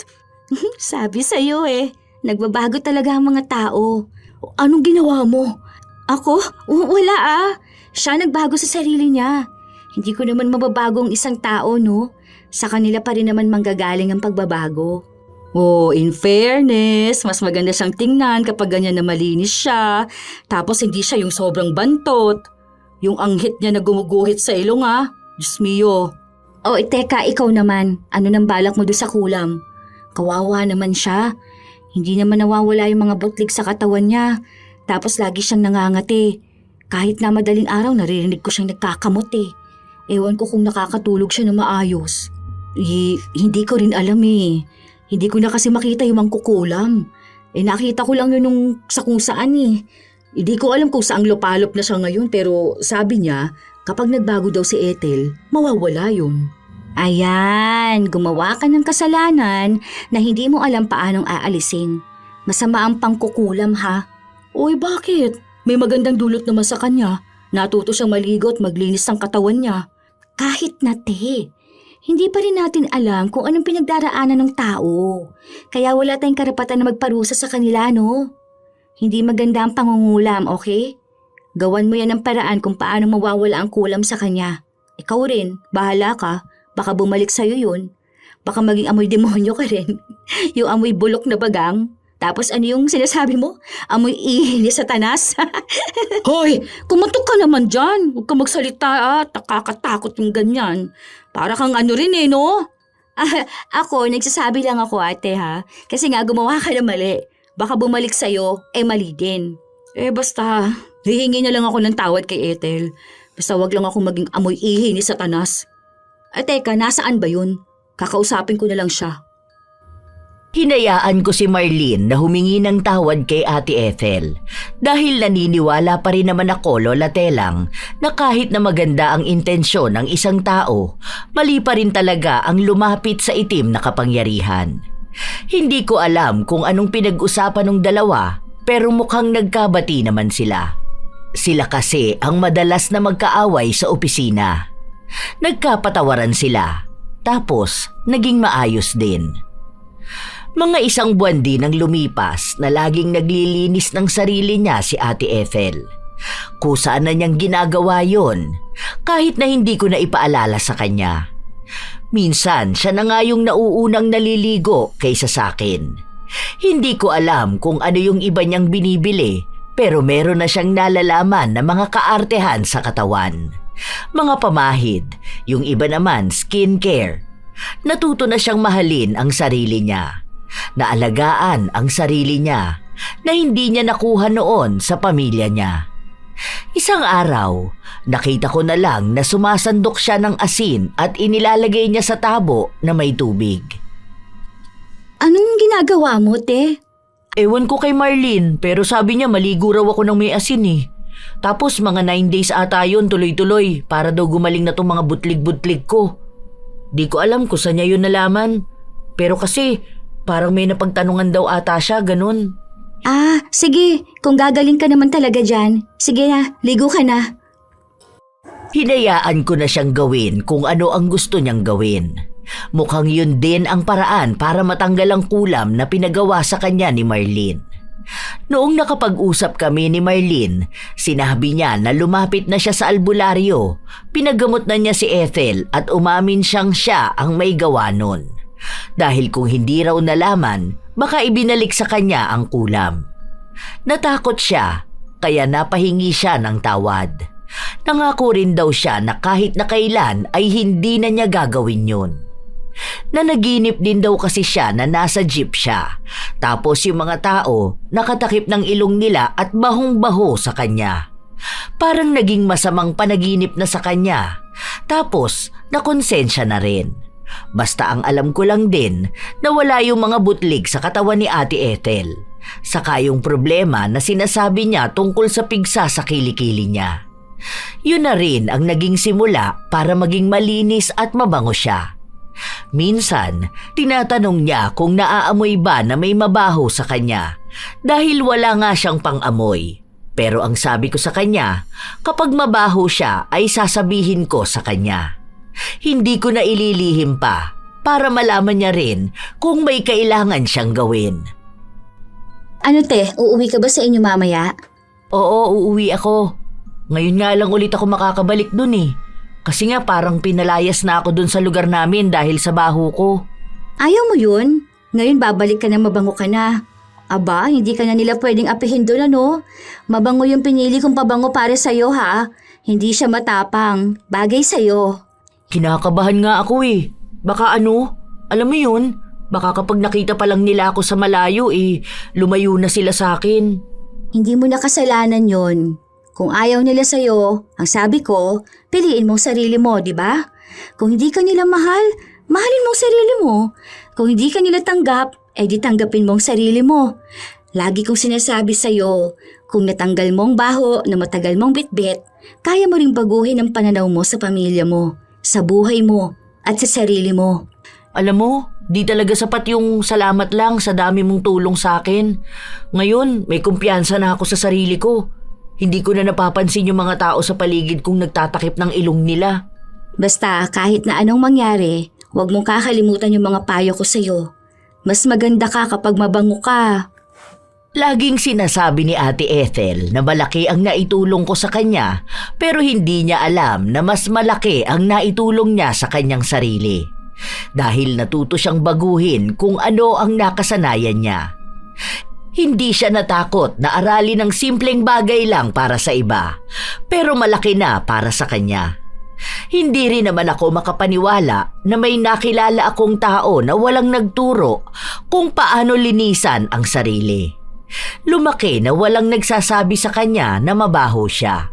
Sabi sa'yo eh, nagbabago talaga ang mga tao. Anong ginawa mo? Ako? Wala ah. Siya nagbago sa sarili niya. Hindi ko naman mababago ang isang tao, no? Sa kanila pa rin naman manggagaling ang pagbabago. Oh, in fairness, mas maganda siyang tingnan kapag ganyan na malinis siya. Tapos hindi siya yung sobrang bantot. Yung anghit niya na gumuguhit sa ilong ah. Diyos mio. Oh, teka, ikaw naman. Ano nang balak mo doon sa kulam? Kawawa naman siya. Hindi naman nawawala yung mga butlig sa katawan niya. Tapos lagi siyang nangangati. Kahit na madaling araw naririnig ko siyang nagkakamot eh. Ewan ko kung nakakatulog siya na maayos. Hindi ko rin alam eh. Hindi ko na kasi makita yung mangkukulam. Nakita ko lang yun nung sa kung saan eh. Hindi ko alam kung saang lupalop na siya ngayon pero sabi niya kapag nagbago daw si Ethel, mawawala yun. Ayan, gumawa ka ng kasalanan na hindi mo alam paanong aalisin. Masama ang pangkukulam ha. Oy, bakit? May magandang dulot naman sa kanya. Natuto siyang maligo at maglinis ng katawan niya. Kahit na te, hindi pa rin natin alam kung anong pinagdaraanan ng tao. Kaya wala tayong karapatan na magparusa sa kanila, no? Hindi maganda ang pangungulam, okay? Gawan mo yan ng paraan kung paano mawawala ang kulam sa kanya. Ikaw rin, bahala ka. Baka bumalik sa'yo yun. Baka maging amoy demonyo ka rin. Yung amoy bulok na bagang. Tapos ano yung sinasabi mo? Amoy ihi ni Satanas. Hoy, kumatok ka naman dyan. Huwag ka magsalita at nakakatakot yung ganyan. Para kang ano rin eh, no? Ako, nagsasabi lang ako ate ha. Kasi nga gumawa ka na mali. Baka bumalik sa'yo, mali din. Basta, hihingi na lang ako ng tawad kay Ethel. Basta wag lang ako maging amoy ihi ni Satanas. Teka, nasaan ba yun? Kakausapin ko na lang siya. Hinayaan ko si Marlene na humingi ng tawad kay Ate Ethel dahil naniniwala pa rin naman ako, Lola Telang, na kahit na maganda ang intensyon ng isang tao, mali pa rin talaga ang lumapit sa itim na kapangyarihan. Hindi ko alam kung anong pinag-usapan ng dalawa pero mukhang nagkabati naman sila. Sila kasi ang madalas na magkaaway sa opisina. Nagkapatawaran sila, tapos naging maayos din. Mga isang buwan din ang lumipas na laging naglilinis ng sarili niya si Ate Ethel. Kusaan na niyang ginagawa yon, kahit na hindi ko na ipaalala sa kanya. Minsan siya na nga yung nauunang naliligo kaysa sa akin. Hindi ko alam kung ano yung iba niyang binibili, pero meron na siyang nalalaman na mga kaartehan sa katawan. Mga pamahid, yung iba naman skincare. Natuto na siyang mahalin ang sarili niya, naalagaan ang sarili niya na hindi niya nakuha noon sa pamilya niya. Isang araw, nakita ko na lang na sumasandok siya ng asin at inilalagay niya sa tabo na may tubig. Anong ginagawa mo, te? Ewan ko kay Marlene pero sabi niya maligo raw ako ng may asin eh. Tapos mga 9 days ata yun tuloy-tuloy para daw gumaling na tong mga butlig-butlig ko. Di ko alam kung saan niya yun nalaman. Pero kasi parang may napagtanungan daw ata siya, ganun. Sige. Kung gagaling ka naman talaga dyan, sige na, ligo ka na. Hinayaan ko na siyang gawin kung ano ang gusto niyang gawin. Mukhang yun din ang paraan para matanggal ang kulam na pinagawa sa kanya ni Marlene. Noong nakapag-usap kami ni Marlene, sinabi niya na lumapit na siya sa albularyo. Pinagamot na niya si Ethel at umamin siyang siya ang may gawa nun. Dahil kung hindi raw nalaman, baka ibinalik sa kanya ang kulam. Natakot siya, kaya napahingi siya ng tawad. Nangako rin daw siya na kahit na kailan ay hindi na niya gagawin yun. Nanaginip din daw kasi siya na nasa jeep siya. Tapos yung mga tao nakatakip ng ilong nila at bahong-baho sa kanya. Parang naging masamang panaginip na sa kanya. Tapos nakonsensya na rin. Basta ang alam ko lang din na wala yung mga butlig sa katawan ni Ate Ethel. Saka yung problema na sinasabi niya tungkol sa pigsa sa kilikili niya. Yun na rin ang naging simula para maging malinis at mabango siya. Minsan, tinatanong niya kung naaamoy ba na may mabaho sa kanya dahil wala nga siyang pang-amoy. Pero ang sabi ko sa kanya, kapag mabaho siya ay sasabihin ko sa kanya. Hindi ko na ililihim pa para malaman niya rin kung may kailangan siyang gawin. Ano te, uuwi ka ba sa inyo mamaya? Oo, uuwi ako. Ngayon nga lang ulit ako makakabalik dun eh. Kasi nga parang pinalayas na ako dun sa lugar namin dahil sa baho ko. Ayaw mo yun? Ngayon babalik ka na mabango ka na. Aba, hindi ka na nila pwedeng apihin doon ano? Mabango yung pinili kong pabango para sa'yo ha. Hindi siya matapang. Bagay sa'yo. Kinakabahan nga ako eh. Baka ano? Alam mo yun? Baka kapag nakita pa lang nila ako sa malayo lumayo na sila sa akin. Hindi mo na kasalanan yon. Kung ayaw nila sa'yo, ang sabi ko, piliin mong sarili mo, di ba? Kung hindi ka nila mahal, mahalin mong sarili mo. Kung hindi ka nila tanggap, di tanggapin mong sarili mo. Lagi kong sinasabi sa'yo, kung natanggal mong baho na matagal mong bitbit, kaya mo ring baguhin ang pananaw mo sa pamilya mo, sa buhay mo, at sa sarili mo. Alam mo, di talaga sapat yung salamat lang sa dami mong tulong sa akin. Ngayon, may kumpiyansa na ako sa sarili ko. Hindi ko na napapansin yung mga tao sa paligid kong nagtatakip ng ilong nila. Basta kahit na anong mangyari, huwag mong kakalimutan yung mga payo ko sa'yo. Mas maganda ka kapag mabango ka. Laging sinasabi ni Ate Ethel na malaki ang naitulong ko sa kanya, pero hindi niya alam na mas malaki ang naitulong niya sa kanyang sarili. Dahil natuto siyang baguhin kung ano ang nakasanayan niya. Hindi siya natakot na aralin ng simpleng bagay lang para sa iba, pero malaki na para sa kanya. Hindi rin naman ako makapaniwala na may nakilala akong tao na walang nagturo kung paano linisan ang sarili. Lumaki na walang nagsasabi sa kanya na mabaho siya.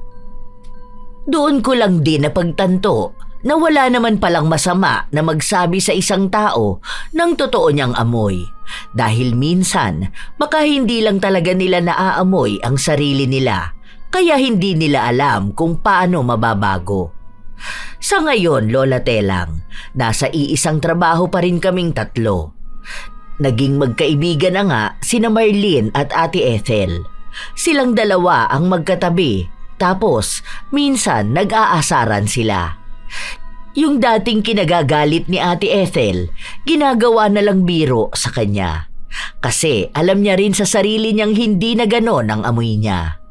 Doon ko lang din napagtanto na wala naman palang masama na magsabi sa isang tao ng totoo niyang amoy. Dahil minsan, baka hindi lang talaga nila naaamoy ang sarili nila, kaya hindi nila alam kung paano mababago. Sa ngayon, Lola Telang, nasa iisang trabaho pa rin kaming tatlo. Naging magkaibigan na nga sina Marlene at Ate Ethel. Silang dalawa ang magkatabi, tapos minsan nag-aasaran sila. Yung dating kinagagalit ni Ate Ethel, ginagawa na lang biro sa kanya. Kasi alam niya rin sa sarili niyang hindi na ganon ang amoy niya.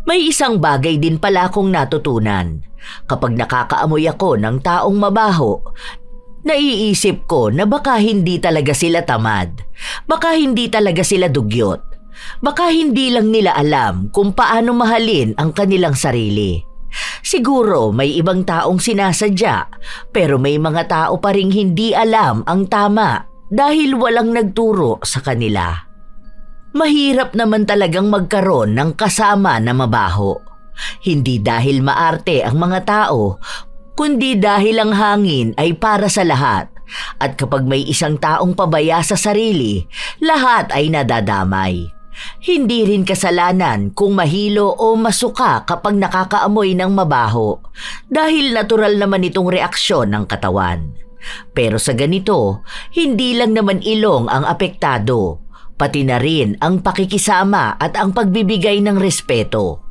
May isang bagay din pala akong natutunan. Kapag nakakaamoy ako ng taong mabaho, naiisip ko na baka hindi talaga sila tamad. Baka hindi talaga sila dugyot. Baka hindi lang nila alam kung paano mahalin ang kanilang sarili. Siguro may ibang taong sinasadya, pero may mga tao pa ring hindi alam ang tama dahil walang nagturo sa kanila. Mahirap naman talagang magkaroon ng kasama na mabaho. Hindi dahil maarte ang mga tao, kundi dahil ang hangin ay para sa lahat. At kapag may isang taong pabaya sa sarili, lahat ay nadadamay. Hindi rin kasalanan kung mahilo o masuka kapag nakakaamoy ng mabaho dahil natural naman itong reaksyon ng katawan. Pero sa ganito, hindi lang naman ilong ang apektado, pati na rin ang pakikisama at ang pagbibigay ng respeto.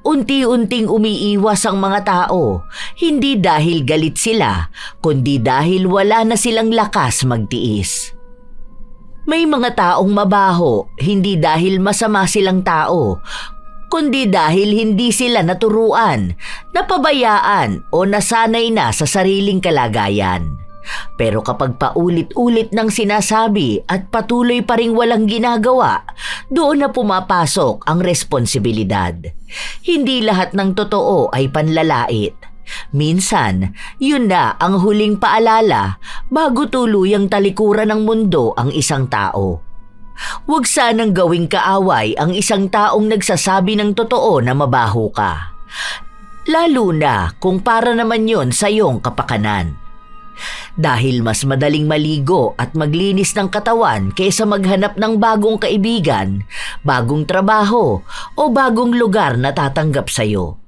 Unti-unting umiiwas ang mga tao, hindi dahil galit sila, kundi dahil wala na silang lakas magtiis. May mga taong mabaho, hindi dahil masama silang tao, kundi dahil hindi sila naturuan, napabayaan o nasanay na sa sariling kalagayan. Pero kapag paulit-ulit ng sinasabi at patuloy pa ring walang ginagawa, doon na pumapasok ang responsibilidad. Hindi lahat ng totoo ay panlalait. Minsan, yun na ang huling paalala bago tuluyang talikuran ng mundo ang isang tao. Huwag sanang gawing kaaway ang isang taong nagsasabi ng totoo na mabaho ka. Lalo na kung para naman yon sa iyong kapakanan. Dahil mas madaling maligo at maglinis ng katawan kaysa maghanap ng bagong kaibigan, bagong trabaho o bagong lugar na tatanggap sa iyo.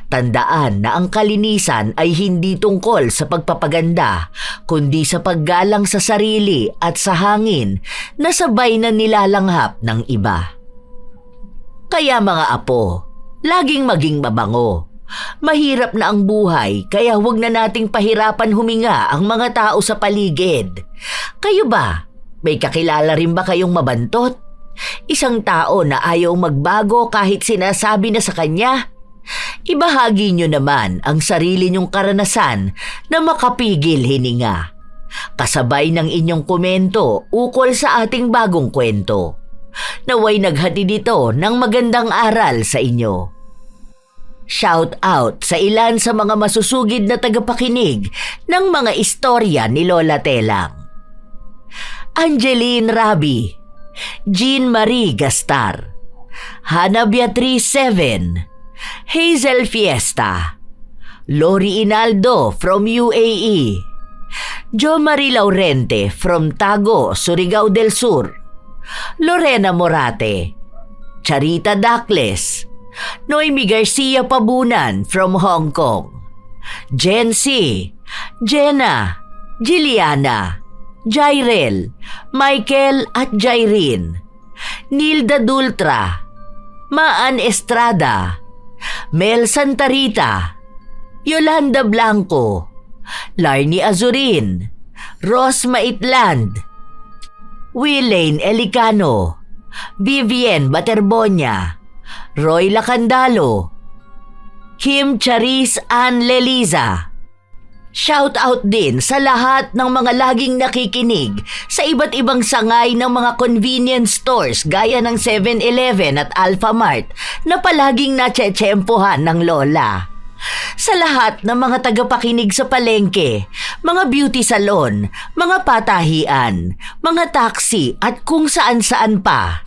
Tandaan na ang kalinisan ay hindi tungkol sa pagpapaganda, kundi sa paggalang sa sarili at sa hangin na sabay na nilalanghap ng iba. Kaya mga apo, laging maging mabango. Mahirap na ang buhay, kaya huwag na nating pahirapan huminga ang mga tao sa paligid. Kayo ba? May kakilala rin ba kayong mabantot? Isang tao na ayaw magbago kahit sinasabi na sa kanya? Ibahagi nyo naman ang sarili nyong karanasan na makapigil hininga. Kasabay ng inyong komento ukol sa ating bagong kwento. Naway naghatid ito ng magandang aral sa inyo. Shout out sa ilan sa mga masusugid na tagapakinig ng mga istorya ni Lola Telang. Angeline Rabi, Jean Marie Gastar, Hana Beatriz 7, Hazel Fiesta, Lori Inaldo from UAE, Jo Marie Laurente from Tago, Surigao del Sur, Lorena Morate, Charita Dacles, Noemi Garcia Pabunan from Hong Kong, Jen C, Jenna, Giliana, Jairel, Michael at Jairine, Nilda Dultra, Maan Estrada, Mel Santarita, Yolanda Blanco, Larnie Azurin, Ros Maitland, Willaine Elicano, Vivienne Baterbonia, Roy Lacandalo, Kim Charis Ann Leliza. Shout out din sa lahat ng mga laging nakikinig sa iba't ibang sangay ng mga convenience stores gaya ng 7-Eleven at Alphamart na palaging natsetsempohan ng lola. Sa lahat ng mga tagapakinig sa palengke, mga beauty salon, mga patahian, mga taxi at kung saan-saan pa.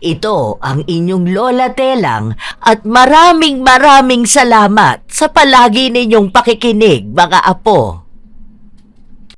Ito ang inyong Lola Telang at maraming salamat sa palagi ninyong pakikinig, mga apo.